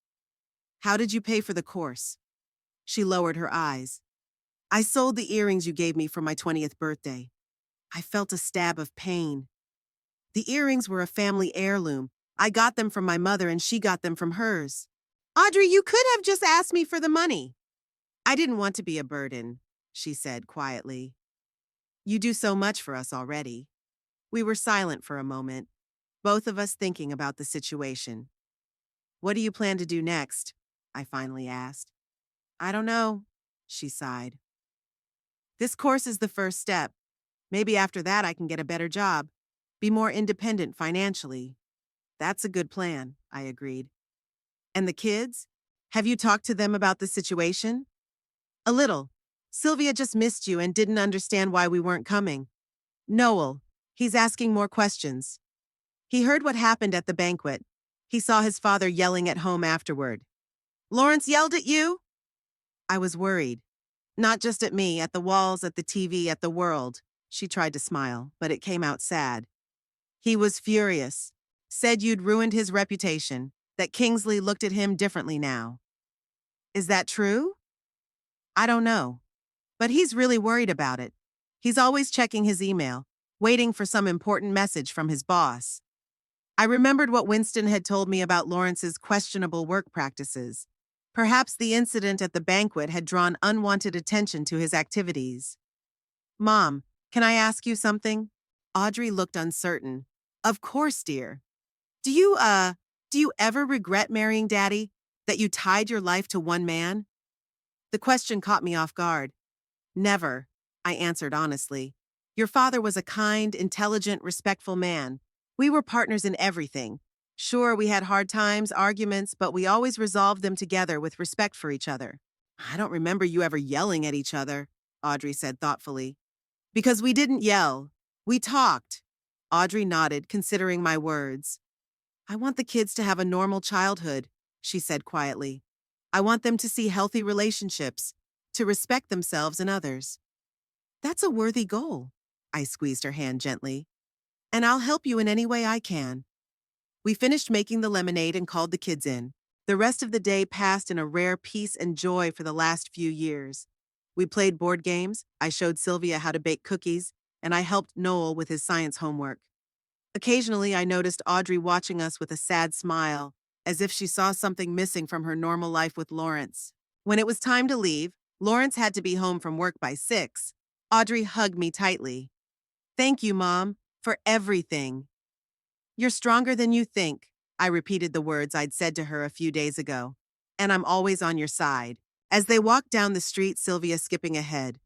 S1: How did you pay for the course? She lowered her eyes. I sold the earrings you gave me for my 20th birthday. I felt a stab of pain. The earrings were a family heirloom. I got them from my mother and she got them from hers. Audrey, you could have just asked me for the money. I didn't want to be a burden, she said quietly. You do so much for us already. We were silent for a moment, both of us thinking about the situation. What do you plan to do next? I finally asked. I don't know, she sighed. This course is the first step. Maybe after that I can get a better job, be more independent financially. That's a good plan, I agreed. And the kids? Have you talked to them about the situation? A little. Sylvia just missed you and didn't understand why we weren't coming. Noel, he's asking more questions. He heard what happened at the banquet. He saw his father yelling at home afterward. Lawrence yelled at you? I was worried. Not just at me, at the walls, at the TV, at the world. She tried to smile, but it came out sad. He was furious. Said you'd ruined his reputation, that Kingsley looked at him differently now. Is that true? I don't know. But he's really worried about it. He's always checking his email, waiting for some important message from his boss. I remembered what Winston had told me about Lawrence's questionable work practices. Perhaps the incident at the banquet had drawn unwanted attention to his activities. Mom, can I ask you something? Audrey looked uncertain. Of course, dear. Do you ever regret marrying Daddy? That you tied your life to one man? The question caught me off guard. Never, I answered honestly. Your father was a kind, intelligent, respectful man. We were partners in everything. Sure, we had hard times, arguments, but we always resolved them together with respect for each other. I don't remember you ever yelling at each other, Audrey said thoughtfully. Because we didn't yell. We talked. Audrey nodded, considering my words. I want the kids to have a normal childhood, she said quietly. I want them to see healthy relationships, to respect themselves and others. That's a worthy goal. I squeezed her hand gently. And I'll help you in any way I can. We finished making the lemonade and called the kids in. The rest of the day passed in a rare peace and joy for the last few years. We played board games, I showed Sylvia how to bake cookies, and I helped Noel with his science homework. Occasionally, I noticed Audrey watching us with a sad smile, as if she saw something missing from her normal life with Lawrence. When it was time to leave, Lawrence had to be home from work by 6. Audrey hugged me tightly. Thank you, Mom, for everything. You're stronger than you think, I repeated the words I'd said to her a few days ago. And I'm always on your side. As they walked down the street, Sylvia skipping ahead,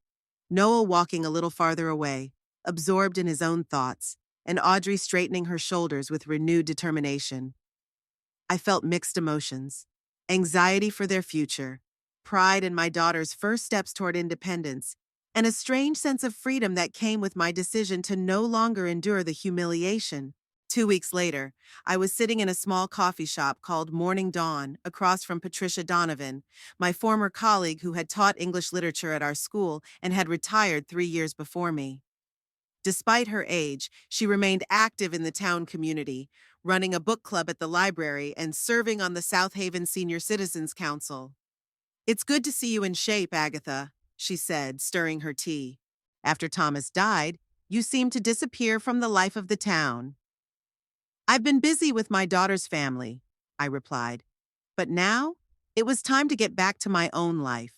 S1: Noel walking a little farther away, absorbed in his own thoughts, and Audrey straightening her shoulders with renewed determination. I felt mixed emotions. Anxiety for their future, pride in my daughter's first steps toward independence, and a strange sense of freedom that came with my decision to no longer endure the humiliation. 2 weeks later, I was sitting in a small coffee shop called Morning Dawn across from Patricia Donovan, my former colleague who had taught English literature at our school and had retired 3 years before me. Despite her age, she remained active in the town community, running a book club at the library and serving on the South Haven Senior Citizens Council. It's good to see you in shape, Agatha, she said, stirring her tea. After Thomas died, you seemed to disappear from the life of the town. I've been busy with my daughter's family, I replied. But now, it was time to get back to my own life.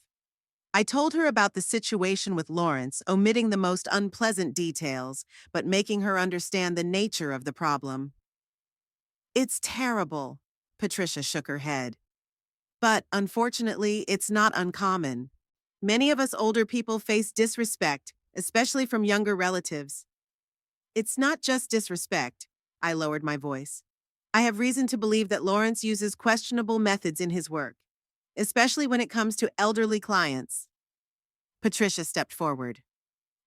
S1: I told her about the situation with Lawrence, omitting the most unpleasant details, but making her understand the nature of the problem. It's terrible, Patricia shook her head. But unfortunately, it's not uncommon. Many of us older people face disrespect, especially from younger relatives. It's not just disrespect. I lowered my voice. I have reason to believe that Lawrence uses questionable methods in his work, especially when it comes to elderly clients. Patricia stepped forward.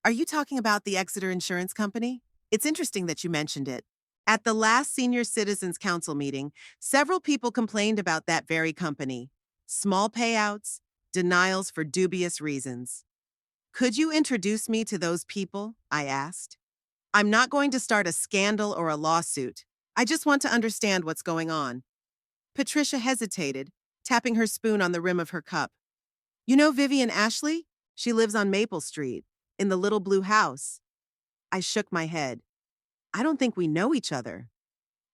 S1: Are you talking about the Exeter Insurance Company? It's interesting that you mentioned it. At the last Senior Citizens Council meeting, several people complained about that very company. Small payouts, denials for dubious reasons. Could you introduce me to those people? I asked. I'm not going to start a scandal or a lawsuit. I just want to understand what's going on. Patricia hesitated, tapping her spoon on the rim of her cup. You know Vivian Ashley? She lives on Maple Street, in the little blue house. I shook my head. I don't think we know each other.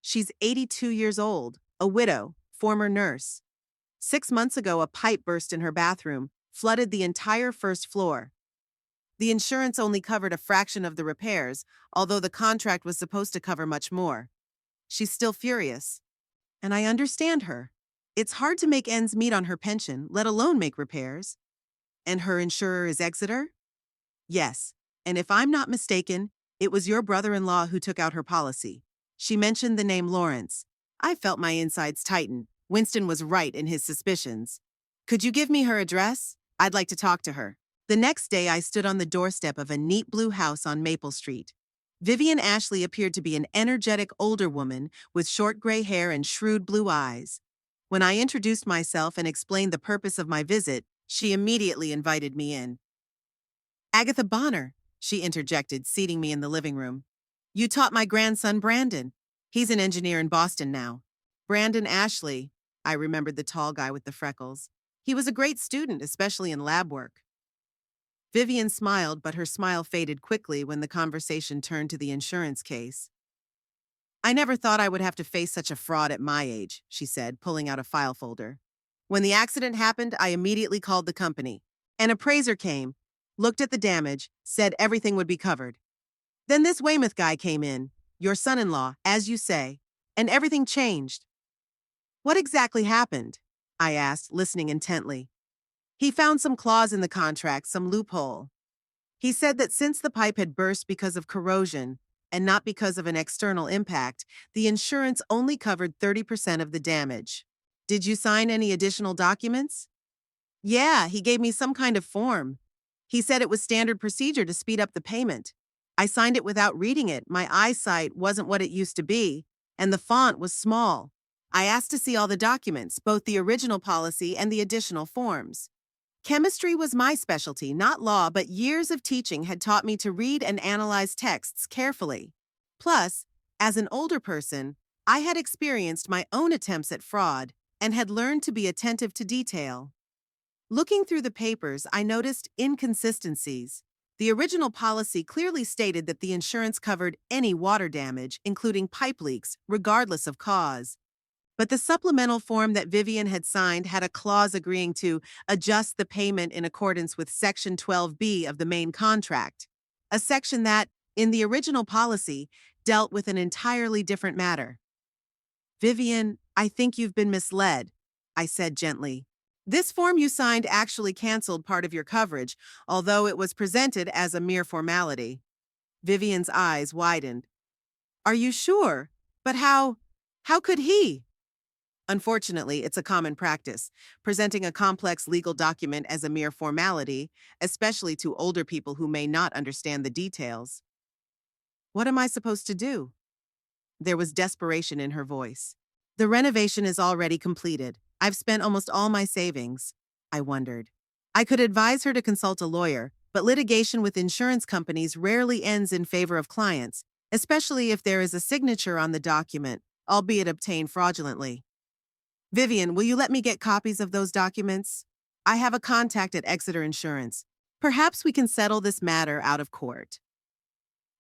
S1: She's 82 years old, a widow, former nurse. 6 months ago, a pipe burst in her bathroom, flooded the entire first floor. The insurance only covered a fraction of the repairs, although the contract was supposed to cover much more. She's still furious. And I understand her. It's hard to make ends meet on her pension, let alone make repairs. And her insurer is Exeter? Yes. And if I'm not mistaken, it was your brother-in-law who took out her policy. She mentioned the name Lawrence. I felt my insides tighten. Winston was right in his suspicions. Could you give me her address? I'd like to talk to her. The next day, I stood on the doorstep of a neat blue house on Maple Street. Vivian Ashley appeared to be an energetic older woman with short gray hair and shrewd blue eyes. When I introduced myself and explained the purpose of my visit, she immediately invited me in. Agatha Bonner, she interjected, seating me in the living room. You taught my grandson Brandon. He's an engineer in Boston now. Brandon Ashley, I remembered the tall guy with the freckles. He was a great student, especially in lab work. Vivian smiled, but her smile faded quickly when the conversation turned to the insurance case. I never thought I would have to face such a fraud at my age, she said, pulling out a file folder. When the accident happened, I immediately called the company. An appraiser came, looked at the damage, said everything would be covered. Then this Weymouth guy came in, your son-in-law, as you say, and everything changed. What exactly happened? I asked, listening intently. He found some clause in the contract, some loophole. He said that since the pipe had burst because of corrosion, and not because of an external impact, the insurance only covered 30% of the damage. Did you sign any additional documents? Yeah, he gave me some kind of form. He said it was standard procedure to speed up the payment. I signed it without reading it. My eyesight wasn't what it used to be, and the font was small. I asked to see all the documents, both the original policy and the additional forms. Chemistry was my specialty, not law, but years of teaching had taught me to read and analyze texts carefully. Plus, as an older person, I had experienced my own attempts at fraud and had learned to be attentive to detail. Looking through the papers, I noticed inconsistencies. The original policy clearly stated that the insurance covered any water damage, including pipe leaks, regardless of cause. But the supplemental form that Vivian had signed had a clause agreeing to adjust the payment in accordance with Section 12B of the main contract, a section that, in the original policy, dealt with an entirely different matter. Vivian, I think you've been misled, I said gently. This form you signed actually canceled part of your coverage, although it was presented as a mere formality. Vivian's eyes widened. Are you sure? But how could he? Unfortunately, it's a common practice, presenting a complex legal document as a mere formality, especially to older people who may not understand the details. What am I supposed to do? There was desperation in her voice. The renovation is already completed. I've spent almost all my savings. I wondered. I could advise her to consult a lawyer, but litigation with insurance companies rarely ends in favor of clients, especially if there is a signature on the document, albeit obtained fraudulently. Vivian, will you let me get copies of those documents? I have a contact at Exeter Insurance. Perhaps we can settle this matter out of court.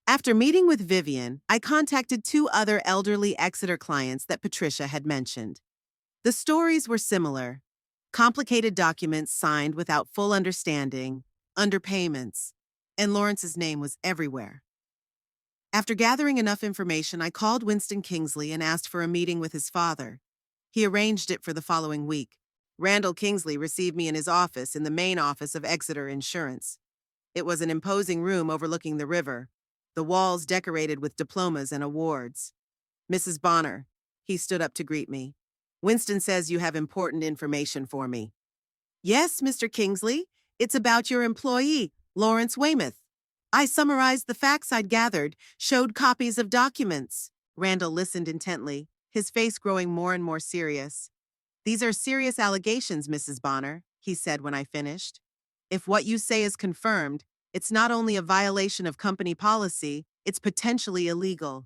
S1: After meeting with Vivian, I contacted 2 other elderly Exeter clients that Patricia had mentioned. The stories were similar. Complicated documents signed without full understanding, underpayments, and Lawrence's name was everywhere. After gathering enough information, I called Winston Kingsley and asked for a meeting with his father. He arranged it for the following week. Randall Kingsley received me in his office in the main office of Exeter Insurance. It was an imposing room overlooking the river, the walls decorated with diplomas and awards. Mrs. Bonner, he stood up to greet me. Winston says you have important information for me. Yes, Mr. Kingsley. It's about your employee, Lawrence Weymouth. I summarized the facts I'd gathered, showed copies of documents. Randall listened intently, his face growing more and more serious. These are serious allegations, Mrs. Bonner, he said when I finished. If what you say is confirmed, it's not only a violation of company policy, it's potentially illegal.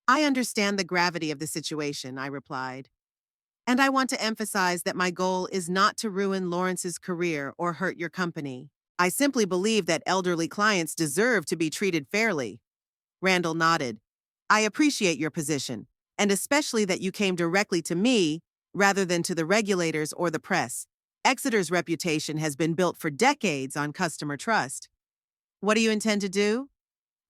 S1: I understand the gravity of the situation, I replied. And I want to emphasize that my goal is not to ruin Lawrence's career or hurt your company. I simply believe that elderly clients deserve to be treated fairly. Randall nodded. I appreciate your position, and especially that you came directly to me rather than to the regulators or the press. Exeter's reputation has been built for decades on customer trust. What do you intend to do?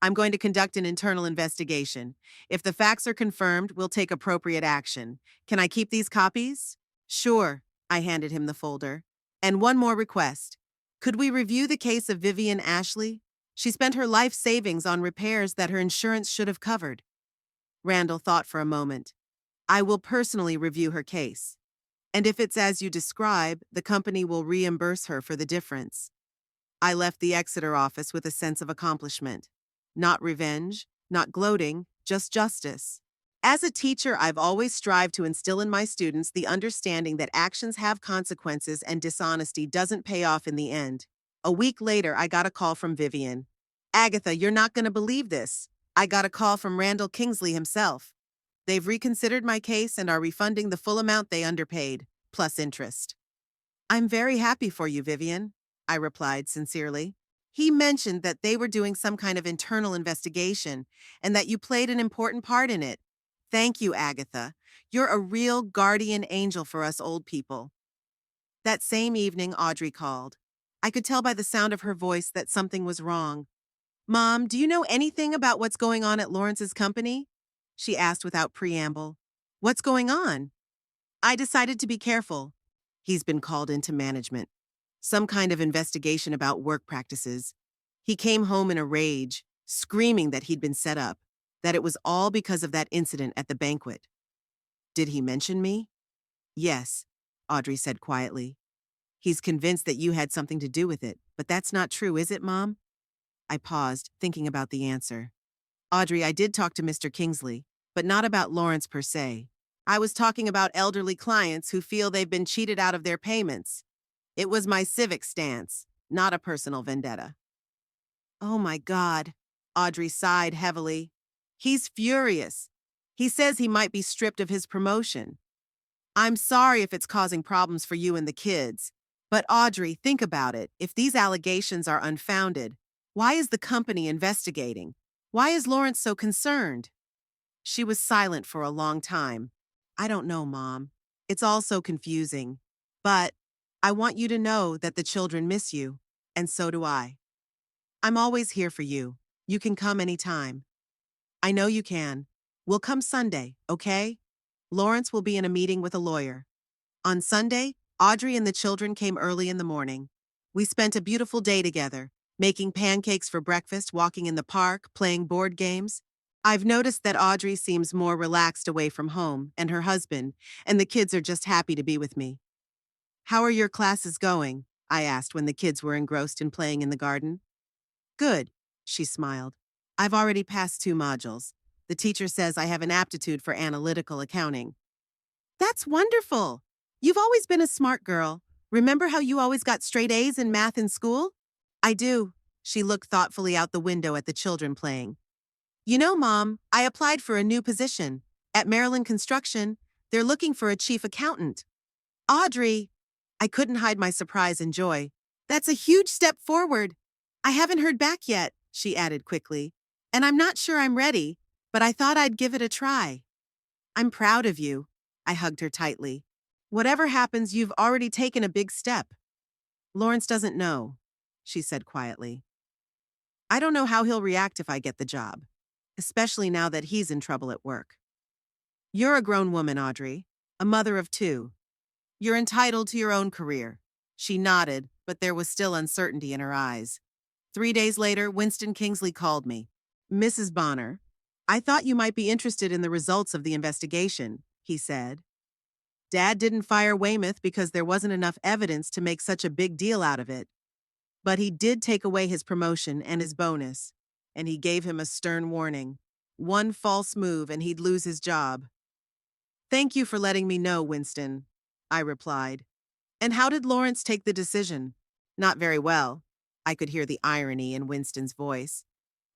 S1: I'm going to conduct an internal investigation. If the facts are confirmed, we'll take appropriate action. Can I keep these copies? Sure, I handed him the folder. And one more request. Could we review the case of Vivian Ashley? She spent her life savings on repairs that her insurance should have covered. Randall thought for a moment. I will personally review her case. And if it's as you describe, the company will reimburse her for the difference. I left the Exeter office with a sense of accomplishment. Not revenge, not gloating, just justice. As a teacher, I've always strived to instill in my students the understanding that actions have consequences and dishonesty doesn't pay off in the end. A week later, I got a call from Vivian. Agatha, you're not going to believe this. I got a call from Randall Kingsley himself. They've reconsidered my case and are refunding the full amount they underpaid, plus interest. I'm very happy for you, Vivian, I replied sincerely. He mentioned that they were doing some kind of internal investigation and that you played an important part in it. Thank you, Agatha. You're a real guardian angel for us old people. That same evening, Audrey called. I could tell by the sound of her voice that something was wrong. Mom, do you know anything about what's going on at Lawrence's company? She asked without preamble. What's going on? I decided to be careful. He's been called into management. Some kind of investigation about work practices. He came home in a rage, screaming that he'd been set up, that it was all because of that incident at the banquet. Did he mention me? Yes, Audrey said quietly. He's convinced that you had something to do with it, but that's not true, is it, Mom? I paused, thinking about the answer. Audrey, I did talk to Mr. Kingsley, but not about Lawrence per se. I was talking about elderly clients who feel they've been cheated out of their payments. It was my civic stance, not a personal vendetta. Oh my God, Audrey sighed heavily. He's furious. He says he might be stripped of his promotion. I'm sorry if it's causing problems for you and the kids. But Audrey, think about it. If these allegations are unfounded, why is the company investigating? Why is Lawrence so concerned? She was silent for a long time. I don't know, Mom. It's all so confusing. But I want you to know that the children miss you, and so do I. I'm always here for you. You can come anytime. I know you can. We'll come Sunday, okay? Lawrence will be in a meeting with a lawyer. On Sunday, Audrey and the children came early in the morning. We spent a beautiful day together, making pancakes for breakfast, walking in the park, playing board games. I've noticed that Audrey seems more relaxed away from home and her husband, and the kids are just happy to be with me. How are your classes going? I asked when the kids were engrossed in playing in the garden. Good, she smiled. I've already passed 2 modules. The teacher says I have an aptitude for analytical accounting. That's wonderful. You've always been a smart girl. Remember how you always got straight A's in math in school? I do. She looked thoughtfully out the window at the children playing. You know, Mom, I applied for a new position. At Maryland Construction, they're looking for a chief accountant. Audrey! I couldn't hide my surprise and joy. That's a huge step forward. I haven't heard back yet, she added quickly. And I'm not sure I'm ready, but I thought I'd give it a try. I'm proud of you. I hugged her tightly. Whatever happens, you've already taken a big step. Lawrence doesn't know, she said quietly. I don't know how he'll react if I get the job, especially now that he's in trouble at work. You're a grown woman, Audrey, a mother of 2. You're entitled to your own career. She nodded, but there was still uncertainty in her eyes. 3 days later, Winston Kingsley called me. Mrs. Bonner, I thought you might be interested in the results of the investigation, he said. Dad didn't fire Weymouth because there wasn't enough evidence to make such a big deal out of it. But he did take away his promotion and his bonus, and he gave him a stern warning. One false move and he'd lose his job. Thank you for letting me know, Winston, I replied. And how did Lawrence take the decision? Not very well. I could hear the irony in Winston's voice.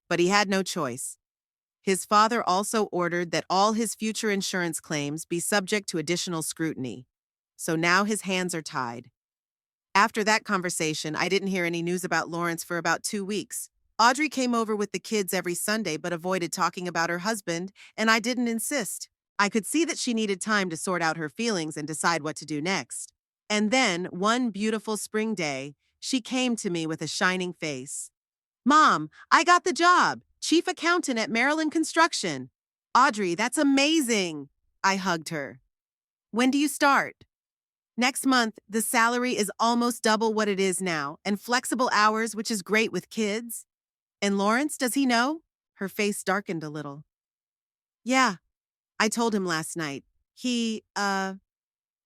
S1: But he had no choice. His father also ordered that all his future insurance claims be subject to additional scrutiny. So now his hands are tied. After that conversation, I didn't hear any news about Lawrence for about 2 weeks. Audrey came over with the kids every Sunday but avoided talking about her husband, and I didn't insist. I could see that she needed time to sort out her feelings and decide what to do next. And then, one beautiful spring day, she came to me with a shining face. Mom, I got the job, chief accountant at Maryland Construction. Audrey, that's amazing. I hugged her. When do you start? Next month, the salary is almost double what it is now, and flexible hours, which is great with kids. And Lawrence, does he know? Her face darkened a little. Yeah, I told him last night. He,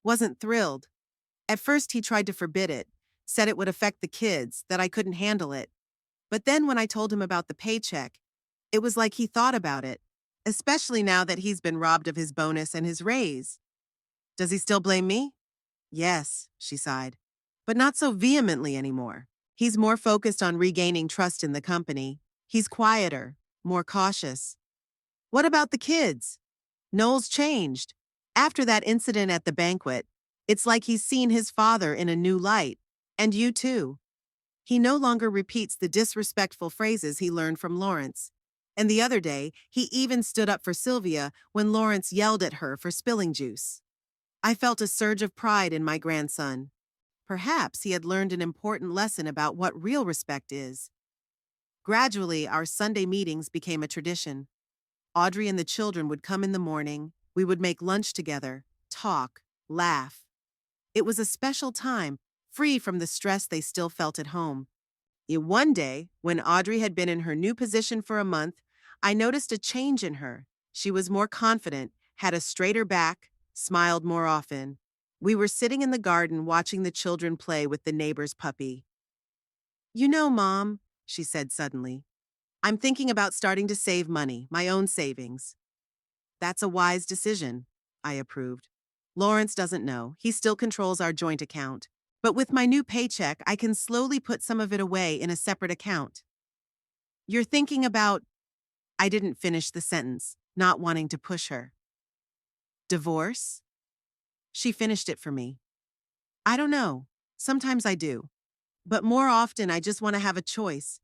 S1: wasn't thrilled. At first, he tried to forbid it, said it would affect the kids, that I couldn't handle it. But then when I told him about the paycheck, it was like he thought about it, especially now that he's been robbed of his bonus and his raise. Does he still blame me? Yes, she sighed, but not so vehemently anymore. He's more focused on regaining trust in the company. He's quieter, more cautious. What about the kids? Noel's changed. After that incident at the banquet, it's like he's seen his father in a new light. And you too. He no longer repeats the disrespectful phrases he learned from Lawrence. And the other day, he even stood up for Sylvia when Lawrence yelled at her for spilling juice. I felt a surge of pride in my grandson. Perhaps he had learned an important lesson about what real respect is. Gradually, our Sunday meetings became a tradition. Audrey and the children would come in the morning, we would make lunch together, talk, laugh. It was a special time, free from the stress they still felt at home. One day, when Audrey had been in her new position for a month, I noticed a change in her. She was more confident, had a straighter back, smiled more often. We were sitting in the garden watching the children play with the neighbor's puppy. You know, Mom, she said suddenly, I'm thinking about starting to save money, my own savings. That's a wise decision, I approved. Lawrence doesn't know. He still controls our joint account. But with my new paycheck, I can slowly put some of it away in a separate account. You're thinking about... I didn't finish the sentence, not wanting to push her. Divorce? She finished it for me. I don't know. Sometimes I do. But more often, I just want to have a choice.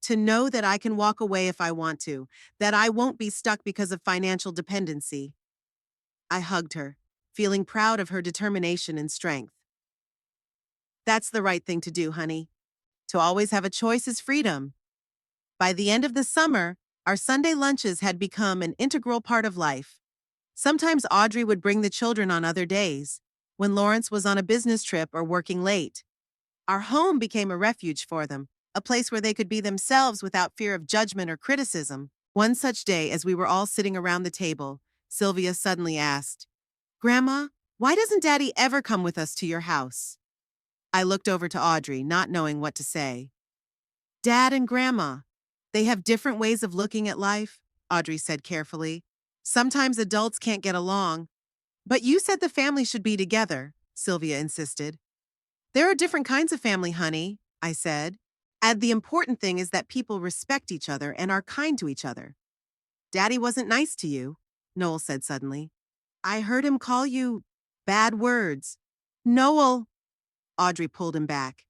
S1: To know that I can walk away if I want to, that I won't be stuck because of financial dependency. I hugged her, feeling proud of her determination and strength. That's the right thing to do, honey. To always have a choice is freedom. By the end of the summer, our Sunday lunches had become an integral part of life. Sometimes Audrey would bring the children on other days, when Lawrence was on a business trip or working late. Our home became a refuge for them, a place where they could be themselves without fear of judgment or criticism. One such day, as we were all sitting around the table, Sylvia suddenly asked, Grandma, why doesn't Daddy ever come with us to your house? I looked over to Audrey, not knowing what to say. Dad and Grandma, they have different ways of looking at life, Audrey said carefully. Sometimes adults can't get along. But you said the family should be together, Sylvia insisted. There are different kinds of family, honey, I said. And the important thing is that people respect each other and are kind to each other. Daddy wasn't nice to you, Noel said suddenly. I heard him call you bad words. Noel, Audrey pulled him back.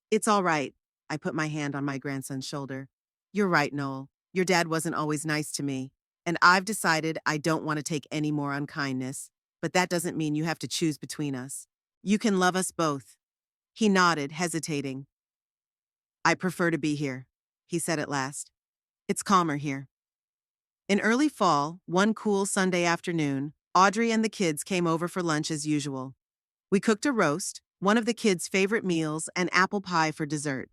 S1: It's all right, I put my hand on my grandson's shoulder. You're right, Noel. Your dad wasn't always nice to me. And I've decided I don't want to take any more unkindness, but that doesn't mean you have to choose between us. You can love us both. He nodded, hesitating. I prefer to be here, he said at last. It's calmer here. In early fall, one cool Sunday afternoon, Audrey and the kids came over for lunch as usual. We cooked a roast, one of the kids' favorite meals, and apple pie for dessert.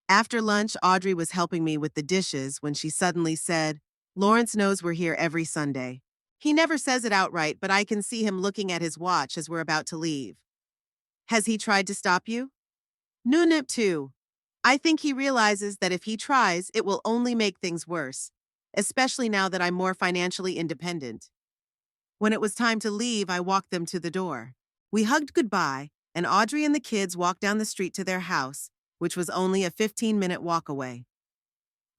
S1: After lunch, Audrey was helping me with the dishes when she suddenly said, "Lawrence knows we're here every Sunday." He never says it outright, but I can see him looking at his watch as we're about to leave. Has he tried to stop you? Nunip too. I think he realizes that if he tries, it will only make things worse, especially now that I'm more financially independent. When it was time to leave, I walked them to the door. We hugged goodbye, and Audrey and the kids walked down the street to their house, which was only a 15-minute walk away.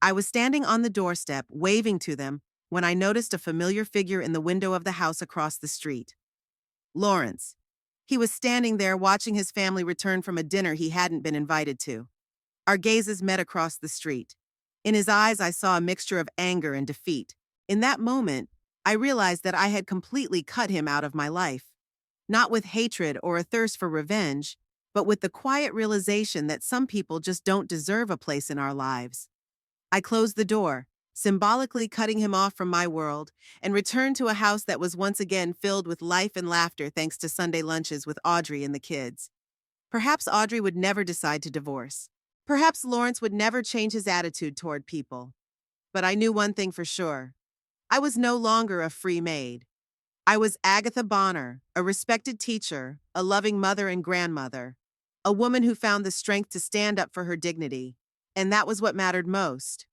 S1: I was standing on the doorstep, waving to them, when I noticed a familiar figure in the window of the house across the street. Lawrence. He was standing there watching his family return from a dinner he hadn't been invited to. Our gazes met across the street. In his eyes, I saw a mixture of anger and defeat. In that moment, I realized that I had completely cut him out of my life. Not with hatred or a thirst for revenge, but with the quiet realization that some people just don't deserve a place in our lives. I closed the door, symbolically cutting him off from my world, and returned to a house that was once again filled with life and laughter thanks to Sunday lunches with Audrey and the kids. Perhaps Audrey would never decide to divorce. Perhaps Lawrence would never change his attitude toward people. But I knew one thing for sure. I was no longer a free maid. I was Agatha Bonner, a respected teacher, a loving mother and grandmother, a woman who found the strength to stand up for her dignity. And that was what mattered most.